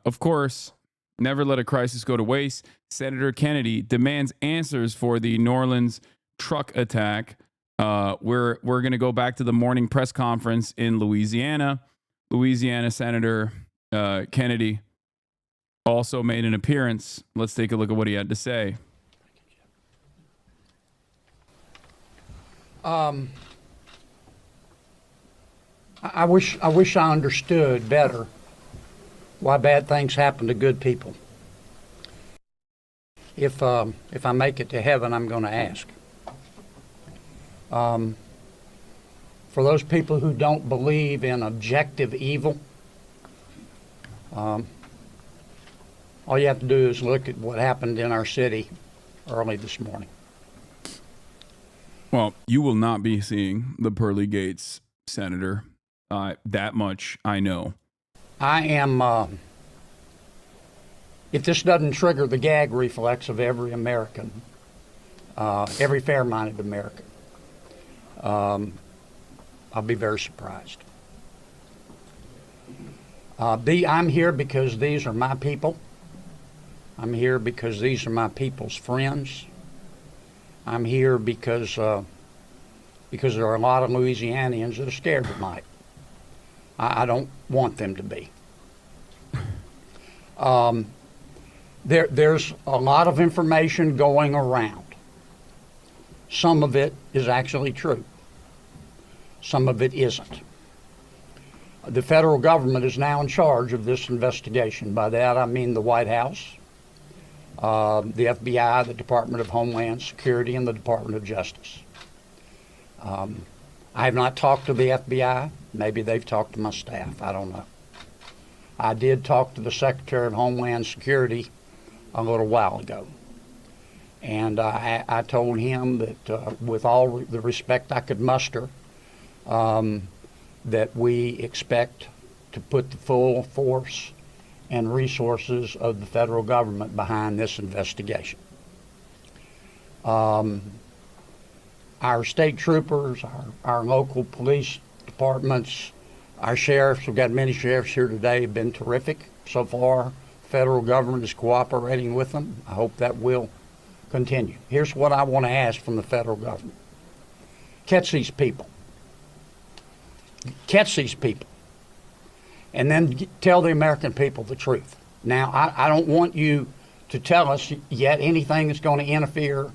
Of course, never let a crisis go to waste. Senator Kennedy demands answers for the New Orleans truck attack. We're going to go back to the morning press conference in Louisiana. Louisiana Senator Kennedy also made an appearance. Let's take a look at what he had to say. I wish I understood better why bad things happen to good people. If I make it to heaven, I'm going to ask. For those people who don't believe in objective evil, all you have to do is look at what happened in our city early this morning. Well, you will not be seeing the pearly gates, Senator. That much I know. I am, if this doesn't trigger the gag reflex of every American, every fair-minded American, I'll be very surprised. I'm here because these are my people. I'm here because these are my people's friends. I'm here because there are a lot of Louisianians that are scared tonight. I don't want them to be. There's a lot of information going around. Some of it is actually true. Some of it isn't. The federal government is now in charge of this investigation. By that I mean the White House, the FBI, the Department of Homeland Security, and the Department of Justice. I have not talked to the FBI. Maybe they've talked to my staff. I don't know. I did talk to the Secretary of Homeland Security a little while ago. And I told him that with all the respect I could muster, that we expect to put the full force and resources of the federal government behind this investigation. Our state troopers, our local police departments, our sheriffs, we've got many sheriffs here today, have been terrific so far. The federal government is cooperating with them. I hope that will continue. Here's what I want to ask from the federal government. Catch these people. Catch these people. And then tell the American people the truth. Now, I don't want you to tell us yet anything that's going to interfere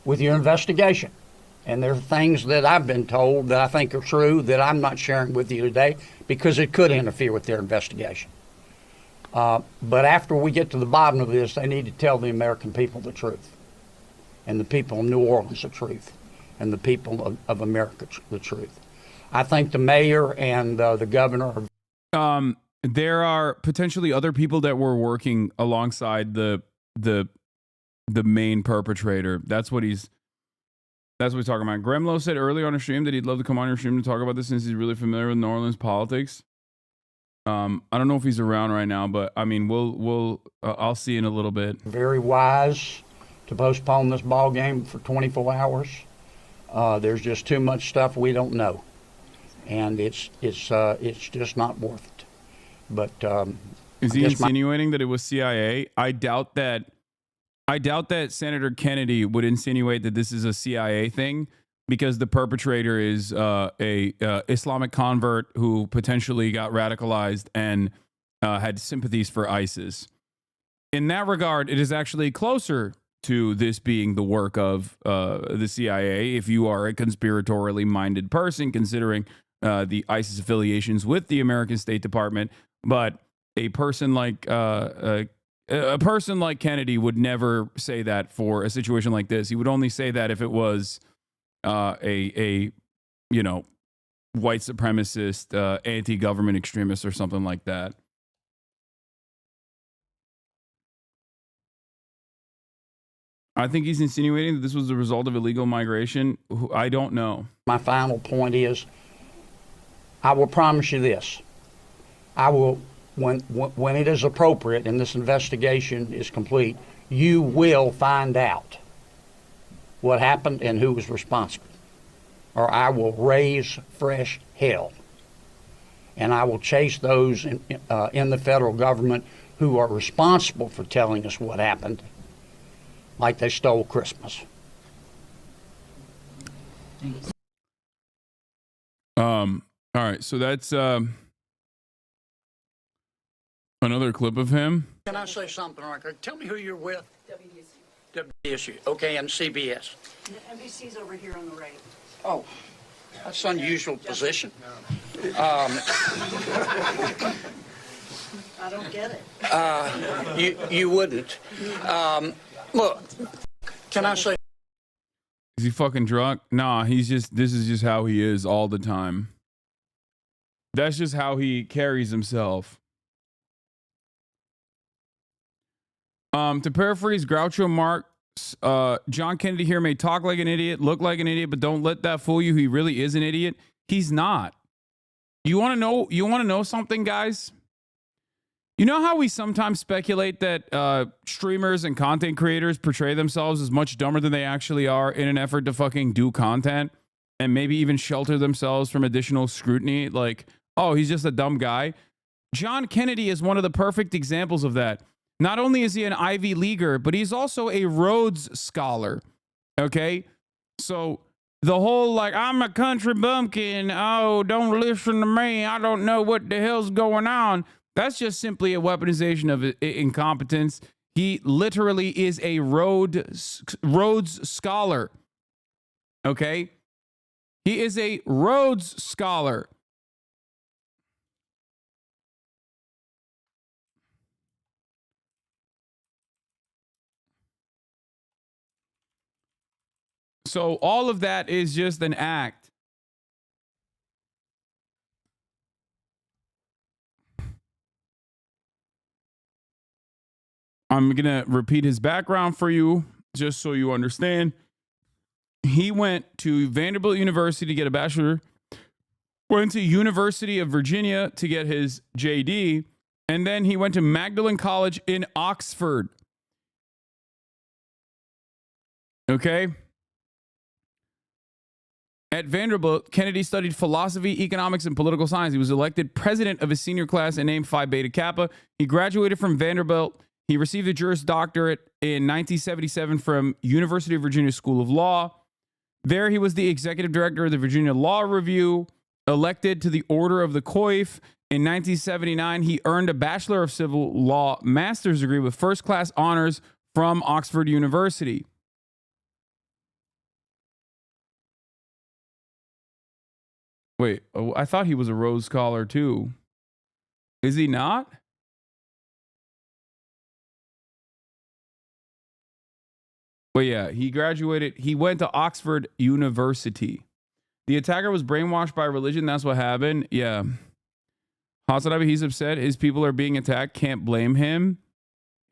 with your investigation. And there are things that I've been told that I think are true that I'm not sharing with you today because it could interfere with their investigation. But after we get to the bottom of this, they need to tell the American people the truth, and the people of New Orleans the truth, and the people of America the truth. I think the mayor and the governor are... There are potentially other people that were working alongside the main perpetrator. That's what he's talking about. Gremlo said earlier on a stream that he'd love to come on your stream to talk about this since he's really familiar with New Orleans politics. I don't know if he's around right now, but I mean, I'll see in a little bit. Very wise to postpone this ball game for 24 hours. There's just too much stuff we don't know, and it's just not worth it. But is he insinuating that it was CIA? I doubt that Senator Kennedy would insinuate that this is a CIA thing, because the perpetrator is a Islamic convert who potentially got radicalized and had sympathies for ISIS. In that regard, it is actually closer to this being the work of the CIA if you are a conspiratorially minded person, considering the ISIS affiliations with the American State Department. But a person like Kennedy would never say that for a situation like this. He would only say that if it was a white supremacist, anti-government extremist or something like that. I think he's insinuating that this was the result of illegal migration. I don't know. My final point is, I will promise you this. I will, when it is appropriate and this investigation is complete, you will find out what happened and who was responsible, or I will raise fresh hell. and I will chase those in the federal government who are responsible for telling us what happened, like they stole Christmas. All right, so that's another clip of him. Can I say something, Rick? Tell me who you're with. WSU. Okay, and CBS. NBC's over here on the right. Oh, that's an unusual position. I don't get it. You wouldn't. Look, can I say? Is he fucking drunk? Nah, this is just how he is all the time. That's just how he carries himself. To paraphrase Groucho Marx, John Kennedy here may talk like an idiot, look like an idiot, but don't let that fool you. He really is an idiot. He's not. You want to know something, guys? You know how we sometimes speculate that streamers and content creators portray themselves as much dumber than they actually are in an effort to fucking do content and maybe even shelter themselves from additional scrutiny? Like, oh, he's just a dumb guy. John Kennedy is one of the perfect examples of that. Not only is he an Ivy Leaguer, but he's also a Rhodes Scholar. Okay? So the whole, like, I'm a country bumpkin. Oh, don't listen to me. I don't know what the hell's going on. That's just simply a weaponization of incompetence. He literally is a Rhodes Scholar. Okay? He is a Rhodes Scholar. So all of that is just an act. I'm going to repeat his background for you just so you understand. He went to Vanderbilt University to get a bachelor, went to University of Virginia to get his JD, and then he went to Magdalen College in Oxford. Okay? At Vanderbilt, Kennedy studied philosophy, economics, and political science. He was elected president of his senior class and named Phi Beta Kappa. He graduated from Vanderbilt. He received a Juris Doctorate in 1977 from University of Virginia School of Law. There, he was the executive director of the Virginia Law Review, elected to the Order of the Coif. In 1979, he earned a Bachelor of Civil Law master's degree with first-class honors from Oxford University. Wait, I thought he was a Rhodes Scholar too. Is he not? But yeah, he graduated. He went to Oxford University. The attacker was brainwashed by religion. That's what happened. Yeah. Hasanabi, he's upset. His people are being attacked. Can't blame him.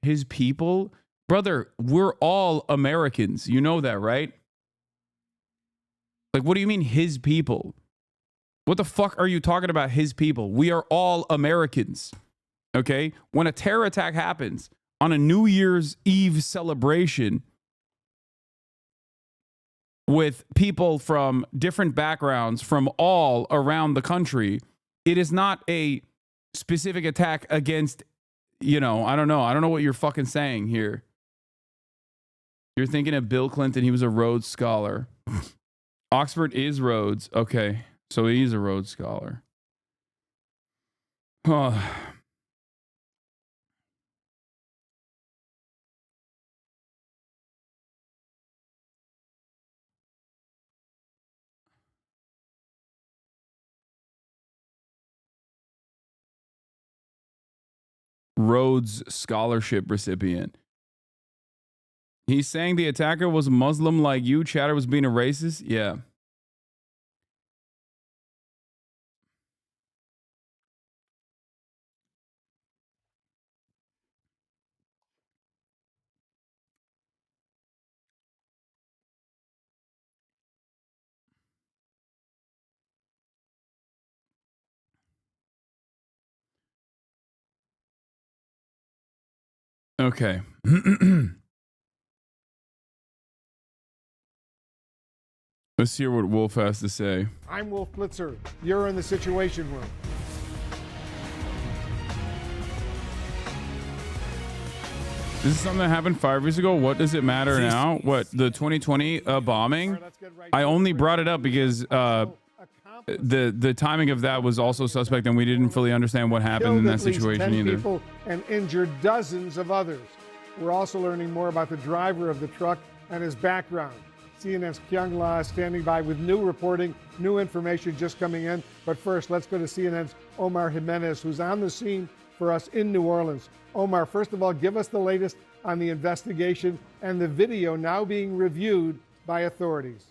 His people? Brother, we're all Americans. You know that, right? Like, what do you mean his people? What the fuck are you talking about, his people? We are all Americans, okay? When a terror attack happens on a New Year's Eve celebration with people from different backgrounds from all around the country, it is not a specific attack against, I don't know. I don't know what you're fucking saying here. You're thinking of Bill Clinton. He was a Rhodes Scholar. Oxford is Rhodes. Okay. So he's a Rhodes Scholar. Rhodes Scholarship recipient. He's saying the attacker was Muslim like you. Chatter was being a racist. Yeah. Okay. Let's hear what Wolf has to say. I'm Wolf Blitzer. You're in the Situation Room. This is something that happened 5 years ago. What does it matter now? What, the 2020 bombing? I only brought it up because the timing of that was also suspect, and we didn't fully understand what happened in that situation either. People and injured dozens of others. We're also learning more about the driver of the truck and his background. CNN's Kyung La is standing by with new reporting, new information just coming in. But first, let's go to CNN's Omar Jimenez, who's on the scene for us in New Orleans. Omar, first of all, give us the latest on the investigation and the video now being reviewed by authorities.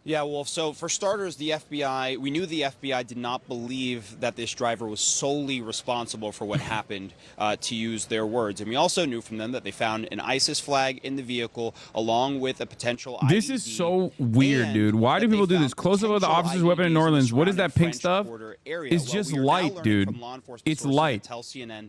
Yeah, Wolf. So for starters, the FBI, we knew the FBI did not believe that this driver was solely responsible for what happened, to use their words. And we also knew from them that they found an ISIS flag in the vehicle along with a potential IED. This is so weird, dude. Why do people do this? Close up of the officer's weapon in New Orleans. What is that pink stuff? It's just light, dude. It's light.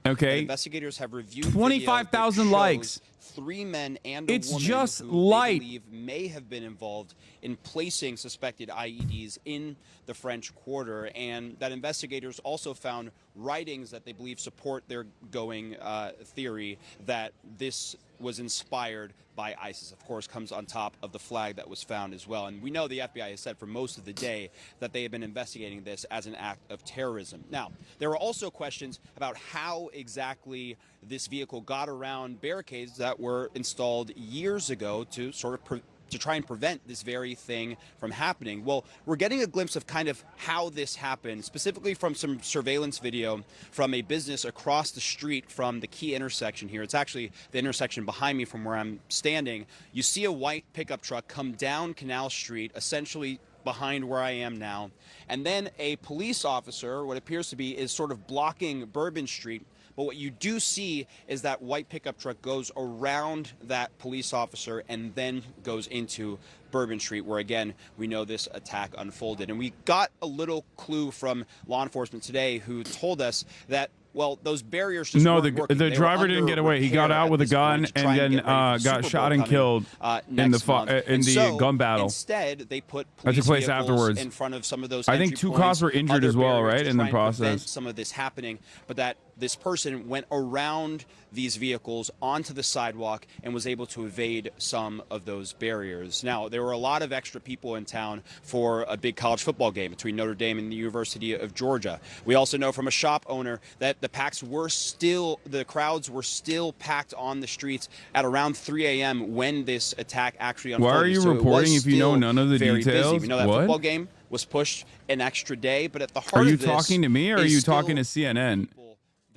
Okay. Investigators have reviewed 25,000 likes. 3 men and a it's woman just who light. they believe may have been involved in placing suspected IEDs in the French Quarter, and that investigators also found writings that they believe support their going theory that this was inspired by ISIS. Of course, comes on top of the flag that was found as well. And we know the FBI has said for most of the day that they have been investigating this as an act of terrorism. Now, there were also questions about how exactly this vehicle got around barricades that were installed years ago to sort of to try and prevent this very thing from happening. Well, we're getting a glimpse of kind of how this happened, specifically from some surveillance video from a business across the street from the key intersection here. It's actually the intersection behind me from where I'm standing. You see a white pickup truck come down Canal Street, essentially behind where I am now. And then a police officer, what appears to be, is sort of blocking Bourbon Street. But what you do see is that white pickup truck goes around that police officer and then goes into Bourbon Street, where, again, we know this attack unfolded. And we got a little clue from law enforcement today who told us that, well, those barriers just weren't working. The driver didn't get away. He got out with a gun and then got shot and killed in the gun battle. Instead, they put police vehicles afterwards in front of some of those. I think 2 cops were injured as well, right, in the process. Some of this happening, but that this person went around these vehicles onto the sidewalk and was able to evade some of those barriers. Now, there were a lot of extra people in town for a big college football game between Notre Dame and the University of Georgia. We also know from a shop owner that the crowds were still packed on the streets at around 3 a.m. when this attack actually unfolded. Why are you reporting if you know none of the details? Busy. We know that football game was pushed an extra day, but at the heart of this, are you talking to me or are you talking to CNN?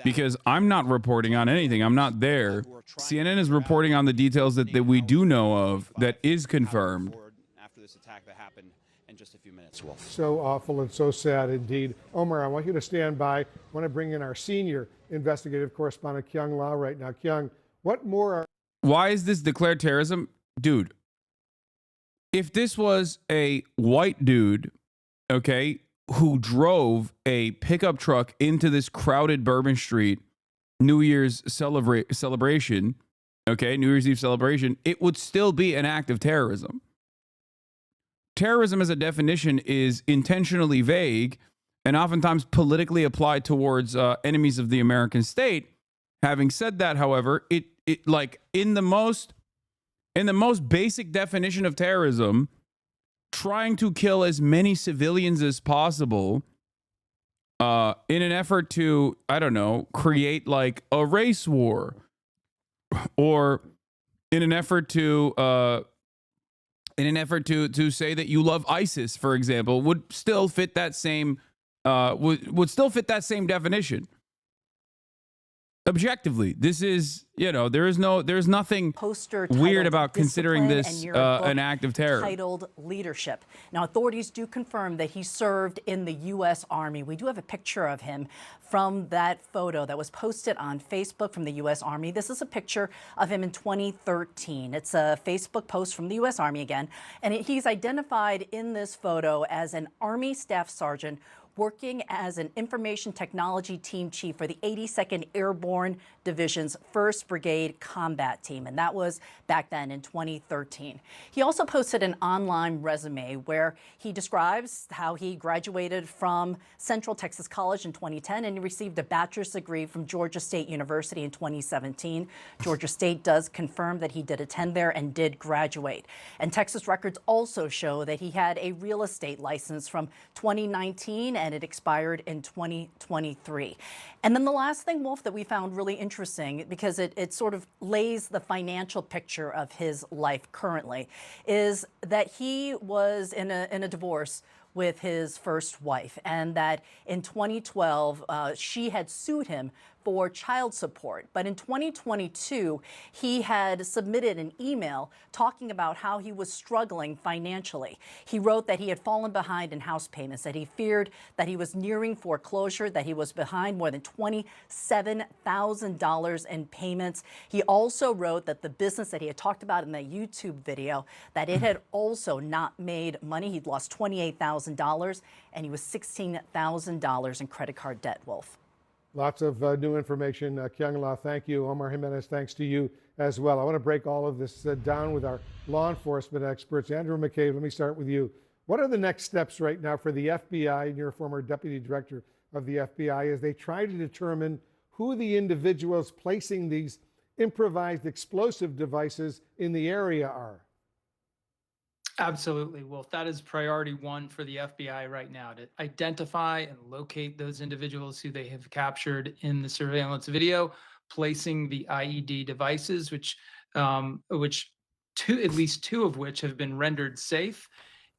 Because I'm not reporting on anything. I'm not there. CNN is reporting on the details that we do know of that is confirmed. After this attack that happened in just a few minutes, Wolf. So awful and so sad indeed. Omar, I want you to stand by. I want to bring in our senior investigative correspondent, Kyung La, right now. Kyung, what more? Why is this declared terrorism? Dude, if this was a white dude, okay, who drove a pickup truck into this crowded Bourbon Street New Year's celebration, okay, New Year's Eve celebration, it would still be an act of terrorism. Terrorism as a definition is intentionally vague and oftentimes politically applied towards enemies of the American state. Having said that, however, it like in the most basic definition of terrorism, trying to kill as many civilians as possible in an effort to, I don't know, create like a race war, or in an effort to say that you love ISIS, for example, would still fit that same would still fit that same definition. Objectively, this is, there's nothing weird about considering this an act of terror. Titled Leadership. Now, authorities do confirm that he served in the U.S. Army. We do have a picture of him from that photo that was posted on Facebook from the U.S. Army. This is a picture of him in 2013. It's a Facebook post from the U.S. Army again, and he's identified in this photo as an Army Staff Sergeant working as an information technology team chief for the 82nd Airborne Division's 1st Brigade Combat Team, and that was back then in 2013. He also posted an online resume where he describes how he graduated from Central Texas College in 2010 and he received a bachelor's degree from Georgia State University in 2017. Georgia State does confirm that he did attend there and did graduate. And Texas records also show that he had a real estate license from 2019 and it expired in 2023. And then the last thing, Wolf, that we found really interesting, because it sort of lays the financial picture of his life currently, is that he was in a divorce with his first wife, and that in 2012 she had sued him for child support. But in 2022, he had submitted an email talking about how he was struggling financially. He wrote that he had fallen behind in house payments, that he feared that he was nearing foreclosure, that he was behind more than $27,000 in payments. He also wrote that the business that he had talked about in that YouTube video, that it had also not made money. He'd lost $28,000 and he was $16,000 in credit card debt, Wolf. Lots of new information. Kyung-La, thank you. Omar Jimenez, thanks to you as well. I want to break all of this down with our law enforcement experts. Andrew McCabe, let me start with you. What are the next steps right now for the FBI, and you're a former deputy director of the FBI, as they try to determine who the individuals placing these improvised explosive devices in the area are? Absolutely, Wolf. That is priority one for the FBI right now, to identify and locate those individuals who they have captured in the surveillance video, placing the IED devices, which at least two of which have been rendered safe,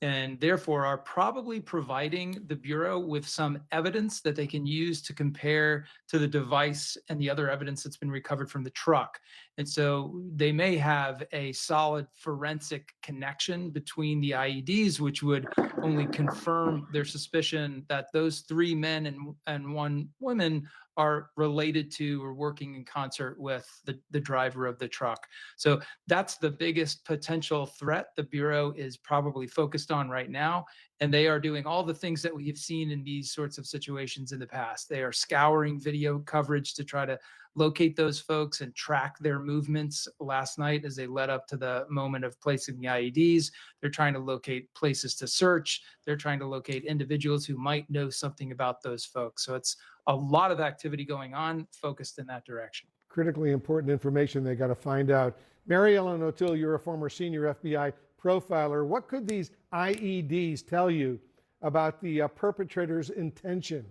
and therefore are probably providing the Bureau with some evidence that they can use to compare to the device and the other evidence that's been recovered from the truck. And so they may have a solid forensic connection between the IEDs, which would only confirm their suspicion that those three men and one woman are related to or working in concert with the driver of the truck. So that's the biggest potential threat the Bureau is probably focused on right now. And they are doing all the things that we have seen in these sorts of situations in the past. They are scouring video coverage to try to locate those folks and track their movements last night as they led up to the moment of placing the IEDs. They're trying to locate places to search. They're trying to locate individuals who might know something about those folks. So it's a lot of activity going on focused in that direction. Critically important information they got to find out. Mary Ellen O'Toole, you're a former senior FBI profiler. What could these IEDs tell you about the perpetrator's intention?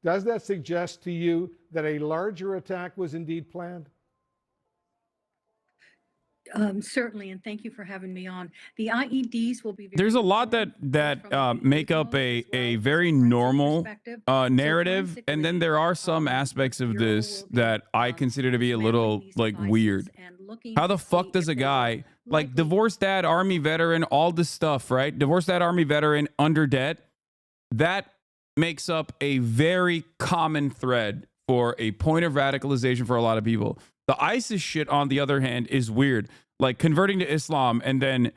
Does that suggest to you that a larger attack was indeed planned? Certainly, and thank you for having me on. The IEDs will be. There's a lot that make up a very normal narrative, and then there are some aspects of this that I consider to be a little like weird. How the fuck does a guy like divorced dad, Army veteran, all this stuff, right? Divorced dad, Army veteran, under debt, that makes up a very common thread for a point of radicalization for a lot of people. The ISIS shit, on the other hand, is weird. Like converting to Islam and then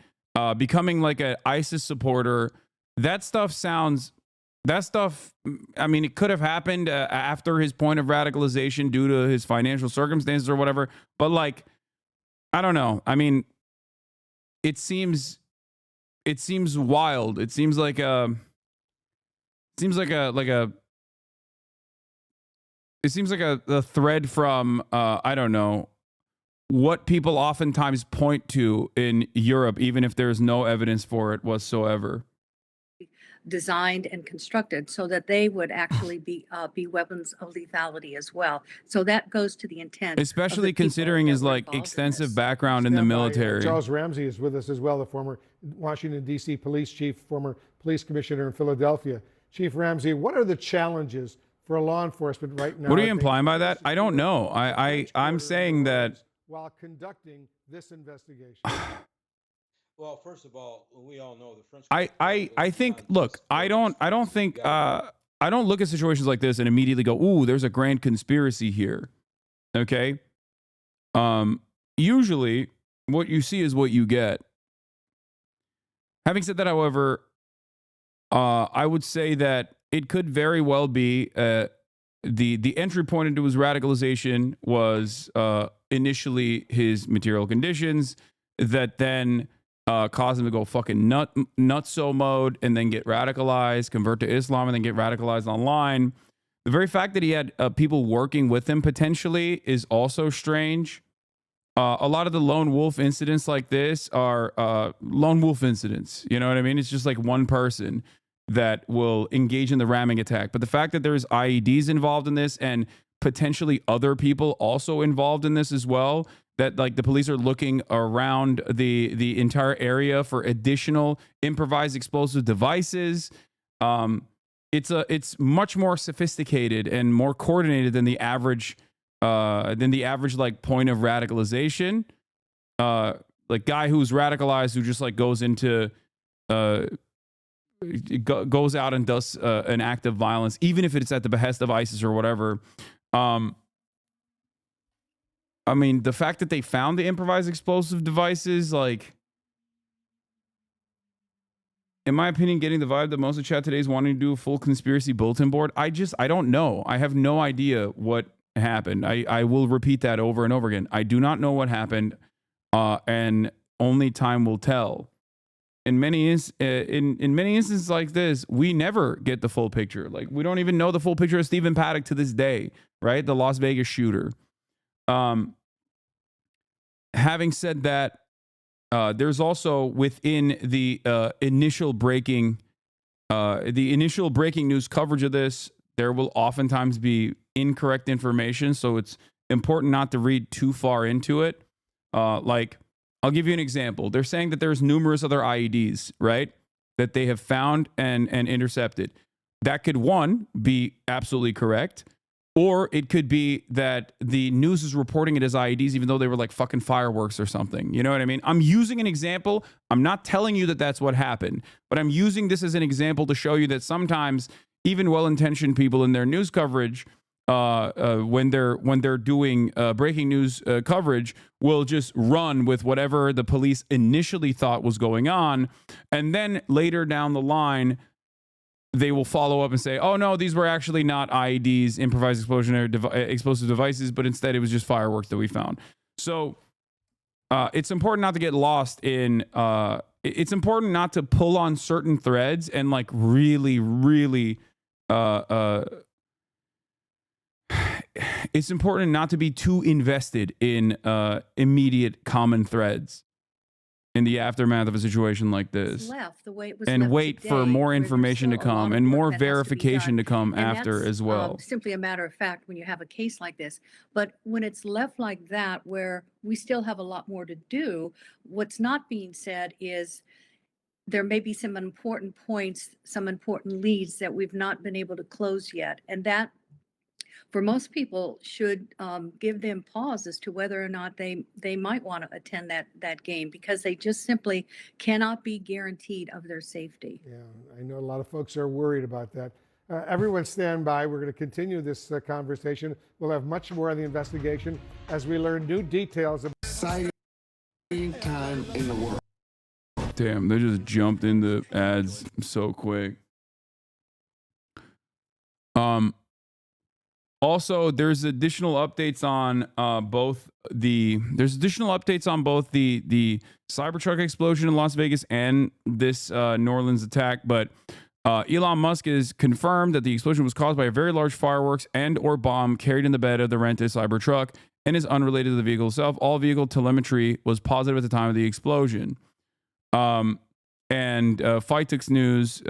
becoming like an ISIS supporter. That stuff, I mean, it could have happened after his point of radicalization due to his financial circumstances or whatever. But like, I don't know. I mean, it seems wild. It seems like a thread from, I don't know, what people oftentimes point to in Europe, even if there's no evidence for it whatsoever. Designed and constructed so that they would actually be weapons of lethality as well. So that goes to the intent. Especially considering his like extensive background in the military. Charles Ramsey is with us as well, the former Washington, D.C. police chief, former police commissioner in Philadelphia. Chief Ramsey, what are the challenges for law enforcement right now? What are you implying by that? I don't know. I'm saying that while conducting this investigation. Well, first of all, we all know the French. I think. Look, I don't think. I don't look at situations like this and immediately go, "Ooh, there's a grand conspiracy here." Okay. Usually, what you see is what you get. Having said that, however, I would say that it could very well be the entry point into his radicalization was initially his material conditions that then caused him to go fucking nutso mode and then get radicalized, convert to Islam, and then get radicalized online. The very fact that he had people working with him potentially is also strange. A lot of the lone wolf incidents like this are lone wolf incidents. You know what I mean? It's just like one person that will engage in the ramming attack. But the fact that there's IEDs involved in this and potentially other people also involved in this as well, that like the police are looking around the entire area for additional improvised explosive devices. It's much more sophisticated and more coordinated than the average like point of radicalization. Like guy who's radicalized who just like goes into goes out and does an act of violence, even if it's at the behest of ISIS or whatever. I mean, the fact that they found the improvised explosive devices, like, in my opinion, getting the vibe that most of chat today is wanting to do a full conspiracy bulletin board. I don't know. I have no idea what happened. I will repeat that over and over again. I do not know what happened, and only time will tell. In many instances like this, we never get the full picture. Like, we don't even know the full picture of Stephen Paddock to this day, right? The Las Vegas shooter. Having said that, there's also within the initial breaking news coverage of this, there will oftentimes be incorrect information. So it's important not to read too far into it. Like, I'll give you an example. They're saying that there's numerous other IEDs, right, that they have found and intercepted. That could, one, be absolutely correct. Or it could be that the news is reporting it as IEDs, even though they were like fucking fireworks or something. You know what I mean? I'm using an example. I'm not telling you that that's what happened, but I'm using this as an example to show you that sometimes even well-intentioned people in their news coverage, when they're doing breaking news coverage, will just run with whatever the police initially thought was going on, and then later down the line, they will follow up and say, oh, no, these were actually not IEDs, improvised explosive devices, but instead it was just fireworks that we found. So it's important not to get lost in, it's important not to pull on certain threads and like really, really, it's important not to be too invested in immediate common threads in the aftermath of a situation like this, left the way it was and left wait today, for more where there's information to still a lot come of and work more that has to be verification done. to come And after that's as well. simply a matter of fact when you have a case like this. But when it's left like that, where we still have a lot more to do, what's not being said is there may be some important points, some important leads that we've not been able to close yet. And that, for most people, should give them pause as to whether or not they might want to attend that game, because they just simply cannot be guaranteed of their safety. Yeah, I know a lot of folks are worried about that. Everyone stand by. We're going to continue this conversation. We'll have much more on the investigation as we learn new details. Exciting time in the world. Damn, they just jumped into ads so quick. Also, there's additional updates on both the Cybertruck explosion in Las Vegas and this New Orleans attack. But Elon Musk has confirmed that the explosion was caused by a very large fireworks and or bomb carried in the bed of the rented Cybertruck and is unrelated to the vehicle itself. All vehicle telemetry was positive at the time of the explosion. And Phytix News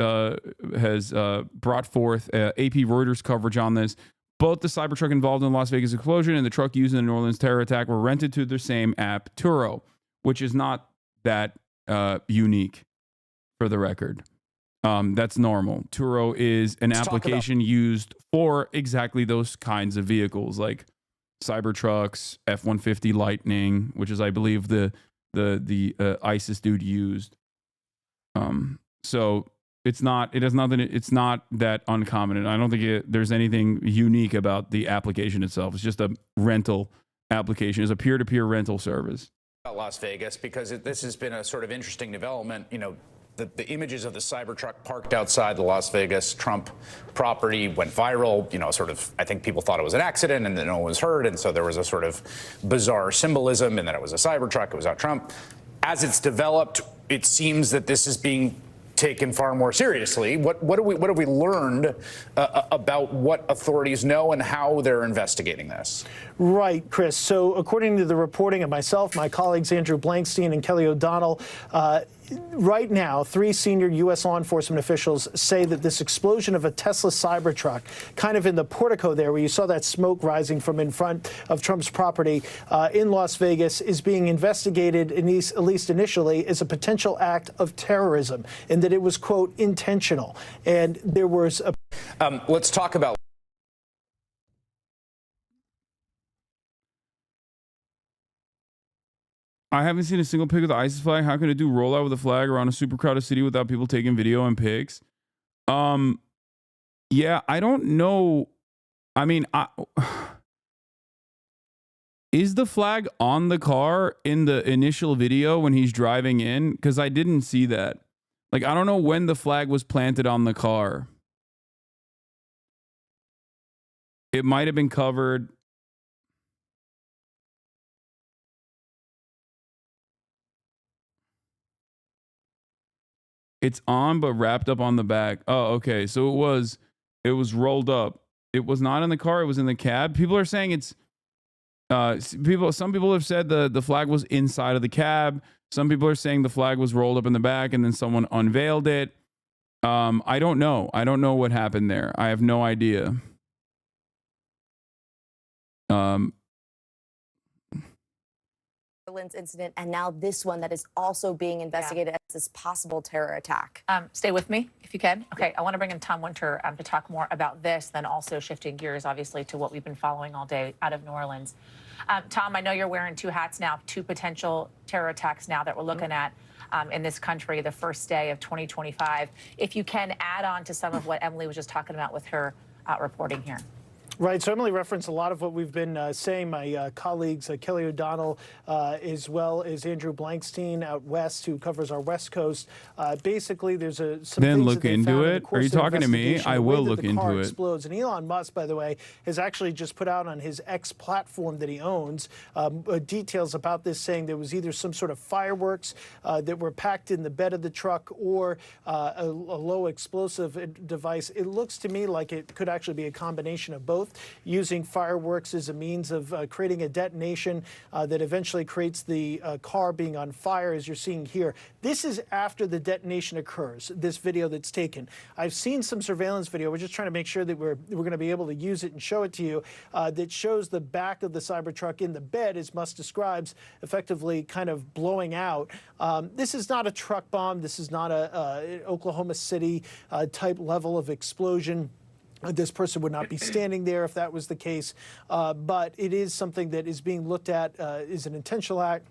has brought forth AP Reuters coverage on this. Both the Cybertruck involved in the Las Vegas explosion and the truck used in the New Orleans terror attack were rented to the same app, Turo, which is not that unique, for the record. That's normal. Turo is an application used for exactly those kinds of vehicles, like Cybertrucks, F-150 Lightning, which is, I believe, the ISIS dude used. So it's not that uncommon, and I don't think there's anything unique about the application itself. It's just a rental application. It's a peer-to-peer rental service. Las Vegas, because this has been a sort of interesting development. You know, the images of the Cybertruck parked outside the Las Vegas Trump property went viral. You know, sort of, I think people thought it was an accident and then no one was hurt. And so there was a sort of bizarre symbolism in that it was a Cybertruck, it was not Trump. As it's developed, it seems that this is being taken far more seriously. What have we learned about what authorities know and how they're investigating this? Right, Chris. So according to the reporting of myself, my colleagues Andrew Blankstein and Kelly O'Donnell, right now, 3 senior U.S. law enforcement officials say that this explosion of a Tesla Cybertruck, kind of in the portico there where you saw that smoke rising from in front of Trump's property in Las Vegas, is being investigated, at least initially, as a potential act of terrorism, and that it was, quote, intentional. And there was a... Let's talk about... I haven't seen a single pic of the ISIS flag. How can it do rollout with a flag around a super crowded city without people taking video and pics? Yeah, I don't know. I mean, is the flag on the car in the initial video when he's driving in? Because I didn't see that. Like, I don't know when the flag was planted on the car. It might have been covered. It's on, but wrapped up on the back. Oh, okay. So it was rolled up. It was not in the car. It was in the cab. People are saying it's, some people have said the flag was inside of the cab. Some people are saying the flag was rolled up in the back and then someone unveiled it. I don't know. I don't know what happened there. I have no idea. Incident, and now this one that is also being investigated as this possible terror attack. Stay with me if you can. Okay, I want to bring in Tom Winter to talk more about this, then also shifting gears, obviously, to what we've been following all day out of New Orleans. Tom, I know you're wearing 2 hats now, 2 potential terror attacks now that we're looking at in this country, the first day of 2025. If you can add on to some of what Emily was just talking about with her reporting here. Right. So Emily referenced a lot of what we've been saying. My colleagues, Kelly O'Donnell, as well as Andrew Blankstein out west, who covers our West Coast. Basically, there's some then things look that they into found it. In the course Are you of talking to me? investigation, I the way will that look the into car it. Explodes. And Elon Musk, by the way, has actually just put out on his X platform that he owns details about this, saying there was either some sort of fireworks that were packed in the bed of the truck or a low explosive device. It looks to me like it could actually be a combination of both, using fireworks as a means of creating a detonation that eventually creates the car being on fire, as you're seeing here. This is after the detonation occurs, this video that's taken. I've seen some surveillance video. We're just trying to make sure that we're going to be able to use it and show it to you, that shows the back of the Cybertruck in the bed, as Musk describes, effectively kind of blowing out. This is not a truck bomb. This is not a Oklahoma City type level of explosion. This person would not be standing there if that was the case, but it is something that is being looked at as an intentional act.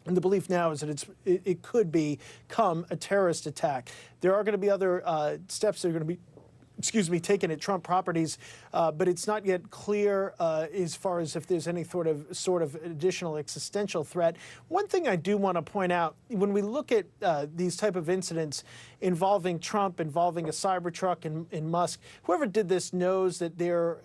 And the belief now is that it could become a terrorist attack. There are going to be other steps that are going to be taken at Trump properties, but it's not yet clear as far as if there's any sort of additional existential threat. One thing I do want to point out, when we look at these type of incidents involving Trump, involving a Cybertruck and Musk, whoever did this knows that we're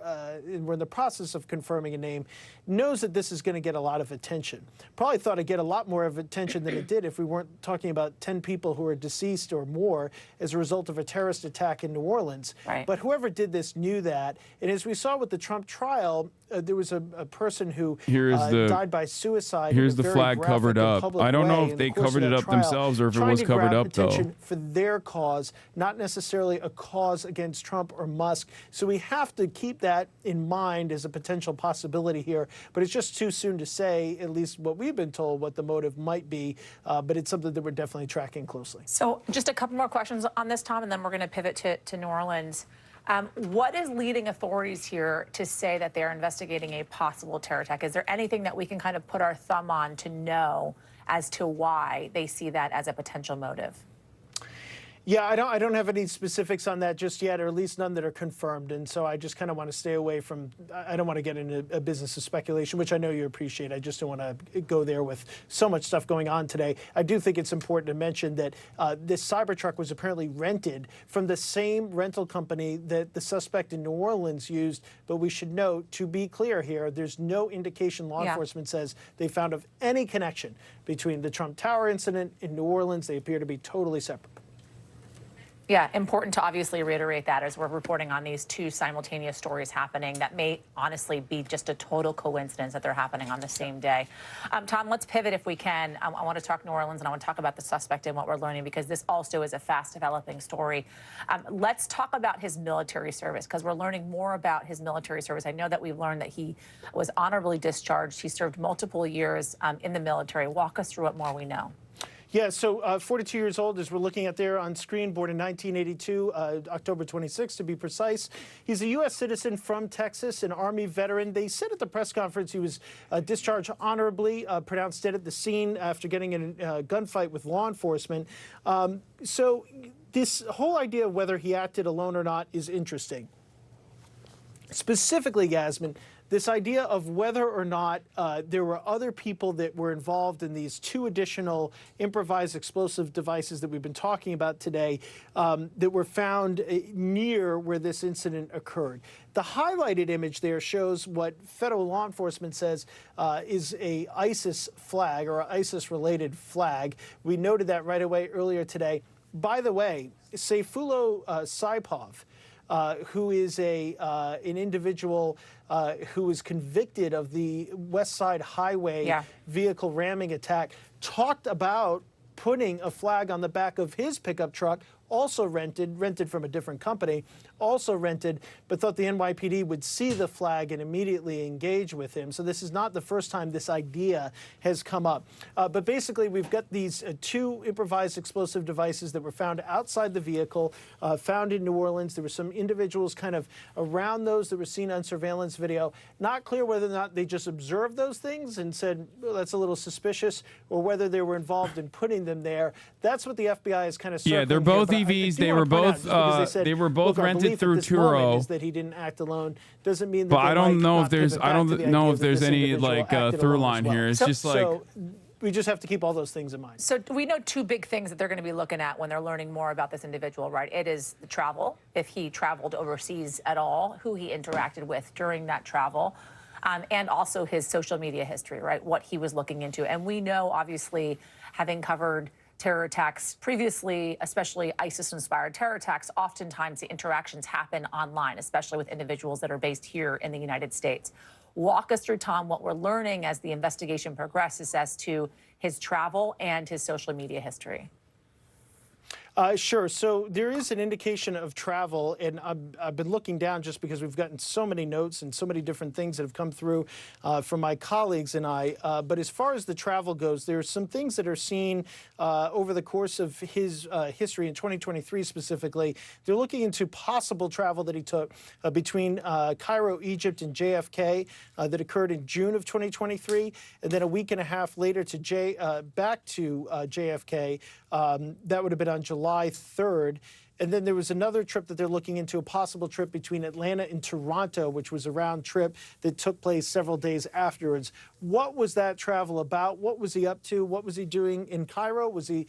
in the process of confirming a name, knows that this is going to get a lot of attention. Probably thought it'd get a lot more of attention than it did if we weren't talking about 10 people who are deceased or more as a result of a terrorist attack in New Orleans. Right. But whoever did this knew that. And as we saw with the Trump trial, there was a person who died by suicide. Here's the flag covered up. I don't know if they covered it up themselves or if it was covered up, though. For their cause, not necessarily a cause against Trump or Musk. So we have to keep that in mind as a potential possibility here. But it's just too soon to say, at least what we've been told, what the motive might be. But it's something that we're definitely tracking closely. So just a couple more questions on this, Tom, and then we're going to pivot to New Orleans. What is leading authorities here to say that they're investigating a possible terror attack? Is there anything that we can kind of put our thumb on to know as to why they see that as a potential motive? Yeah, I don't have any specifics on that just yet, or at least none that are confirmed. And so I just kind of want to stay away from, I don't want to get into a business of speculation, which I know you appreciate. I just don't want to go there with so much stuff going on today. I do think it's important to mention that this Cybertruck was apparently rented from the same rental company that the suspect in New Orleans used. But we should note, to be clear here, there's no indication law enforcement says they found of any connection between the Trump Tower incident in New Orleans. They appear to be totally separate. Yeah, important to obviously reiterate that as we're reporting on these two simultaneous stories happening that may honestly be just a total coincidence that they're happening on the same day. Tom, let's pivot if we can. I want to talk New Orleans, and I want to talk about the suspect and what we're learning, because this also is a fast developing story. Let's talk about his military service, because we're learning more about his military service. I know that we've learned that he was honorably discharged. He served multiple years in the military. Walk us through what more we know. Yeah, so 42 years old, as we're looking at there on screen, born in 1982, October 26 to be precise. He's a U.S. citizen from Texas, an Army veteran. They said at the press conference he was discharged honorably, pronounced dead at the scene after getting in a gunfight with law enforcement. So this whole idea of whether he acted alone or not is interesting. Specifically, Yasmin, this idea of whether or not there were other people that were involved in these two additional improvised explosive devices that we've been talking about today that were found near where this incident occurred. The highlighted image there shows what federal law enforcement says is a ISIS flag, or ISIS-related flag. We noted that right away earlier today. By the way, Sayfullo Saipov, who is an individual who was convicted of the West Side Highway vehicle ramming attack, talked about putting a flag on the back of his pickup truck, also rented from a different company, also rented, but thought the NYPD would see the flag and immediately engage with him. So this is not the first time this idea has come up. But basically, we've got these two improvised explosive devices that were found outside the vehicle, found in New Orleans. There were some individuals kind of around those that were seen on surveillance video. Not clear whether or not they just observed those things and said, well, that's a little suspicious, or whether they were involved in putting them there. That's what the FBI is kind of circling. Yeah, they're both EVs. They were both rented through Turo. Is that he didn't act alone doesn't mean that. But I don't know if there's any like through line here. It's just like. We just have to keep all those things in mind. So we know two big things that they're going to be looking at when they're learning more about this individual, right? It is the travel, if he traveled overseas at all, who he interacted with during that travel, and also his social media history, right? What he was looking into. And we know, obviously, having covered terror attacks previously, especially ISIS-inspired terror attacks, oftentimes the interactions happen online, especially with individuals that are based here in the United States. Walk us through, Tom, what we're learning as the investigation progresses as to his travel and his social media history. Sure. So there is an indication of travel, and I've been looking down just because we've gotten so many notes and so many different things that have come through from my colleagues and I. But as far as the travel goes, there are some things that are seen over the course of his history in 2023 specifically. They're looking into possible travel that he took between Cairo, Egypt, and JFK that occurred in June of 2023, and then a week and a half later to back to JFK. That would have been on July 3rd. And then there was another trip that they're looking into, a possible trip between Atlanta and Toronto, which was a round trip that took place several days afterwards. What was that travel about? What was he up to? What was he doing in Cairo? Was he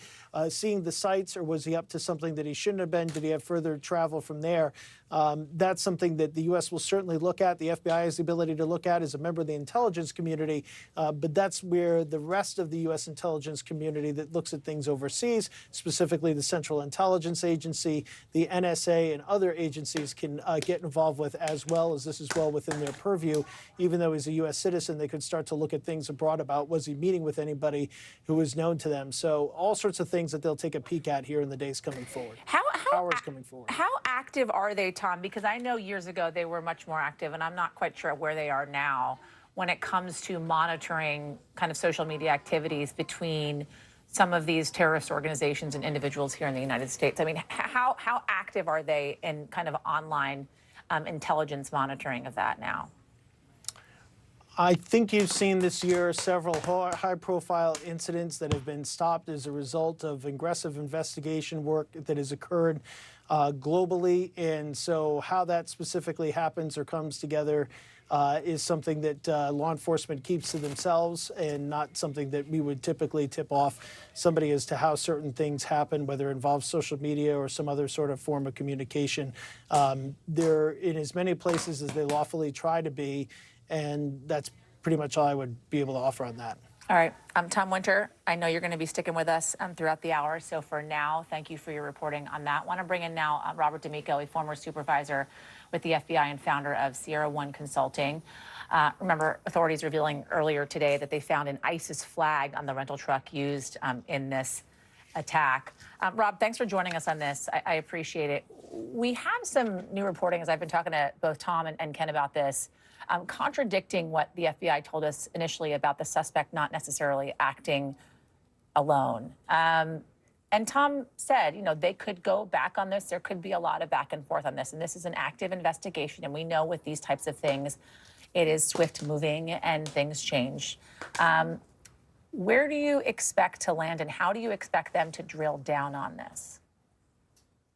seeing the sights, or was he up to something that he shouldn't have been? Did he have further travel from there? That's something that the U.S. will certainly look at. The FBI has the ability to look at as a member of the intelligence community, but that's where the rest of the U.S. intelligence community that looks at things overseas, specifically the Central Intelligence Agency, the NSA, and other agencies can get involved with, as well as this is well within their purview. Even though he's a U.S. citizen, they could start to look at things abroad about, was he meeting with anybody who was known to them? So all sorts of things that they'll take a peek at here in the days coming forward. Hours coming forward. How active are they, Tom? Because I know years ago they were much more active, and I'm not quite sure where they are now when it comes to monitoring kind of social media activities between some of these terrorist organizations and individuals here in the United States. I mean, how active are they in kind of online intelligence monitoring of that now? I think you've seen this year several high-profile incidents that have been stopped as a result of aggressive investigation work that has occurred globally. And so how that specifically happens or comes together is something that law enforcement keeps to themselves and not something that we would typically tip off somebody as to how certain things happen, whether it involves social media or some other sort of form of communication. They're in as many places as they lawfully try to be, and that's pretty much all I would be able to offer on that. All right. Tom Winter, I know you're going to be sticking with us throughout the hour. So for now, thank you for your reporting on that. I want to bring in now Robert D'Amico, a former supervisor with the FBI and founder of Sierra One Consulting. Remember, authorities revealing earlier today that they found an ISIS flag on the rental truck used in this attack. Rob, thanks for joining us on this. I appreciate it. We have some new reporting, as I've been talking to both Tom and Ken about this, contradicting what the FBI told us initially about the suspect not necessarily acting alone. And Tom said, you know, they could go back on this. There could be a lot of back and forth on this. And this is an active investigation. And we know with these types of things, it is swift moving and things change. Where do you expect to land and how do you expect them to drill down on this?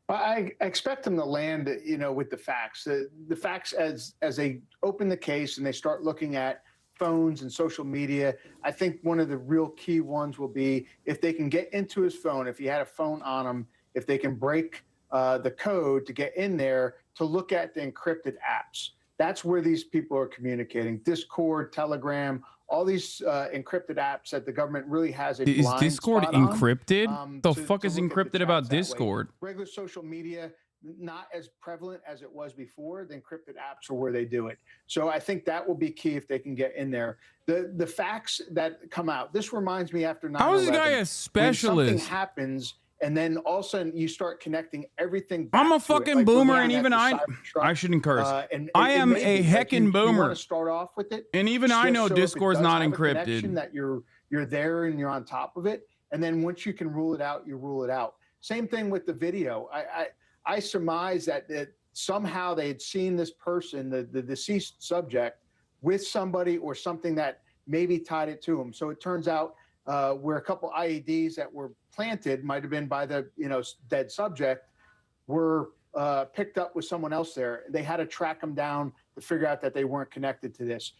I expect them to land, you know, with the facts. The facts as they open the case and they start looking at phones and social media. I think one of the real key ones will be if they can get into his phone, if he had a phone on him, if they can break the code to get in there to look at the encrypted apps. That's where these people are communicating. Discord, Telegram, all these encrypted apps that the government really has a Is blind Discord spot on, encrypted? The fuck is encrypted about Discord? Regular social media, not as prevalent as it was before. The encrypted apps are where they do it. So I think that will be key if they can get in there. The facts that come out. This reminds me after 9/11. How is this guy a when specialist? something happens and then all of a sudden you start connecting everything. I'm a back to it, fucking like when boomer, they and had even the I Cybertruck, shouldn't curse. and I it am may a be, like, heckin' you boomer. want to start off with it, And even I just know so if it Discord's does not have a connection, encrypted. that you're there and you're on top of it. And then once you can rule it out, you rule it out. Same thing with the video. I surmise that somehow they had seen this person, the deceased subject, with somebody or something that maybe tied it to him. So it turns out where a couple IEDs that were planted might have been by the dead subject were picked up with someone else there. They had to track them down to figure out that they weren't connected to this.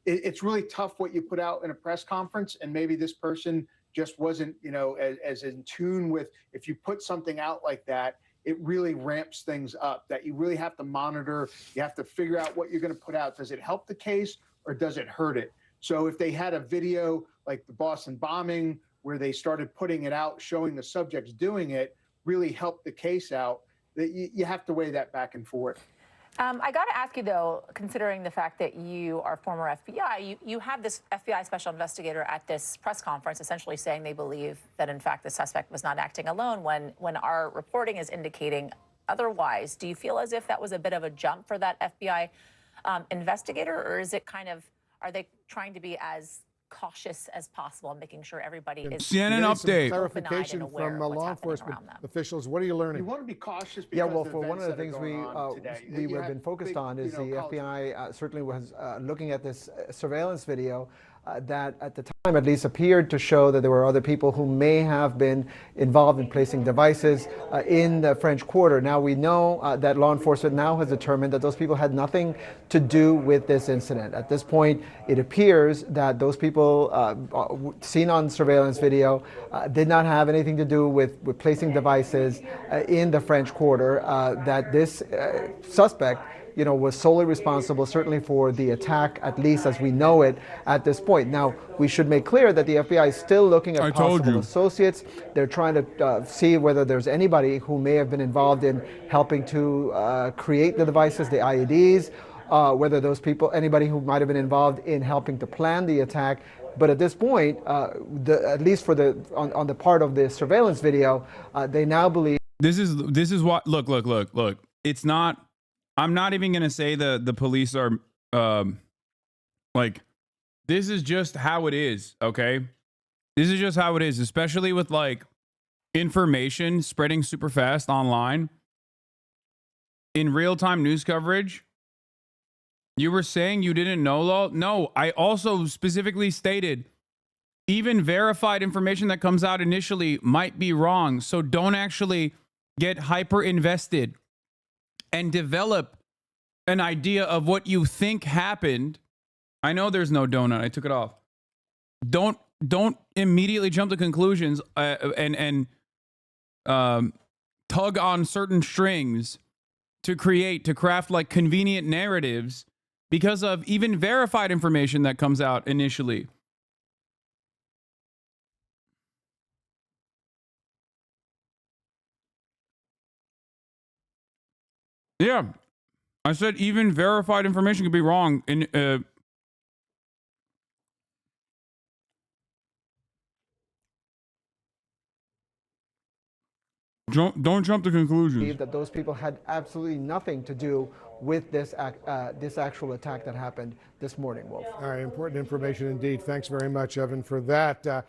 It's really tough what you put out in a press conference, and maybe this person just wasn't, as in tune with. If you put something out like that, it really ramps things up. That you really have to monitor. You have to figure out what you're going to put out. Does it help the case or does it hurt it? So if they had a video like the Boston bombing, where they started putting it out, showing the subjects doing it, really helped the case out, that you have to weigh that back and forth. I got to ask you, though, considering the fact that you are former FBI, you have this FBI special investigator at this press conference essentially saying they believe that, in fact, the suspect was not acting alone when our reporting is indicating otherwise. Do you feel as if that was a bit of a jump for that FBI investigator, or is it kind of, are they trying to be as cautious as possible, making sure everybody is CNN update. Clarification from law enforcement officials. What are you learning? You want to be cautious. Yeah, well, for one of the things we have been focused on is the FBI certainly was looking at this surveillance video that at the time at least appeared to show that there were other people who may have been involved in placing devices in the French Quarter. Now we know that law enforcement now has determined that those people had nothing to do with this incident. At this point, it appears that those people seen on surveillance video did not have anything to do with placing devices in the French Quarter, that this suspect was solely responsible, certainly for the attack, at least as we know it at this point. Now, we should make clear that the FBI is still looking at possible associates. They're trying to see whether there's anybody who may have been involved in helping to create the devices, the IEDs, whether those people, anybody who might have been involved in helping to plan the attack. But at this point, at least for on the part of the surveillance video, they now believe this is what look. It's not. I'm not even going to say the police are like, this is just how it is. OK, this is just how it is, especially with like information spreading super fast online in real time news coverage. You were saying you didn't know, Lol? No, I also specifically stated even verified information that comes out initially might be wrong. So don't actually get hyper invested and develop an idea of what you think happened. I know there's no donut. I took it off. Don't immediately jump to conclusions and tug on certain strings to craft like convenient narratives because of even verified information that comes out initially. Yeah, I said even verified information could be wrong. And don't jump to conclusions. That those people had absolutely nothing to do with this actual attack that happened this morning, Wolf. All right, important information indeed. Thanks very much, Evan, for that.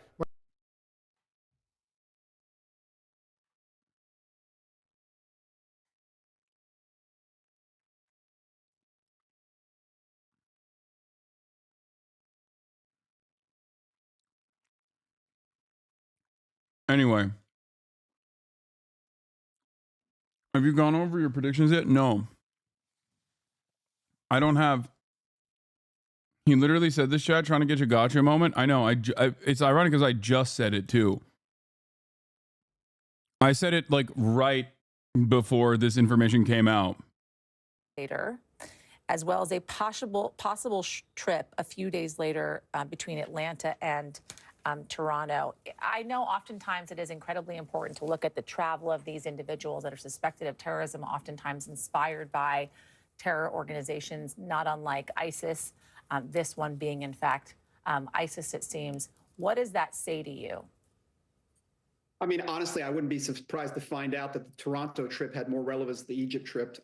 Anyway, have you gone over your predictions yet? No. I don't have. He literally said this, chat, trying to get your gotcha moment. I know. It's ironic because I just said it too. I said it like right before this information came out. Later, as well as a possible trip a few days later between Atlanta and Toronto. I know oftentimes it is incredibly important to look at the travel of these individuals that are suspected of terrorism, oftentimes inspired by terror organizations, not unlike ISIS, this one being, in fact, ISIS, it seems. What does that say to you? I mean, honestly, I wouldn't be surprised to find out that the Toronto trip had more relevance than the Egypt trip.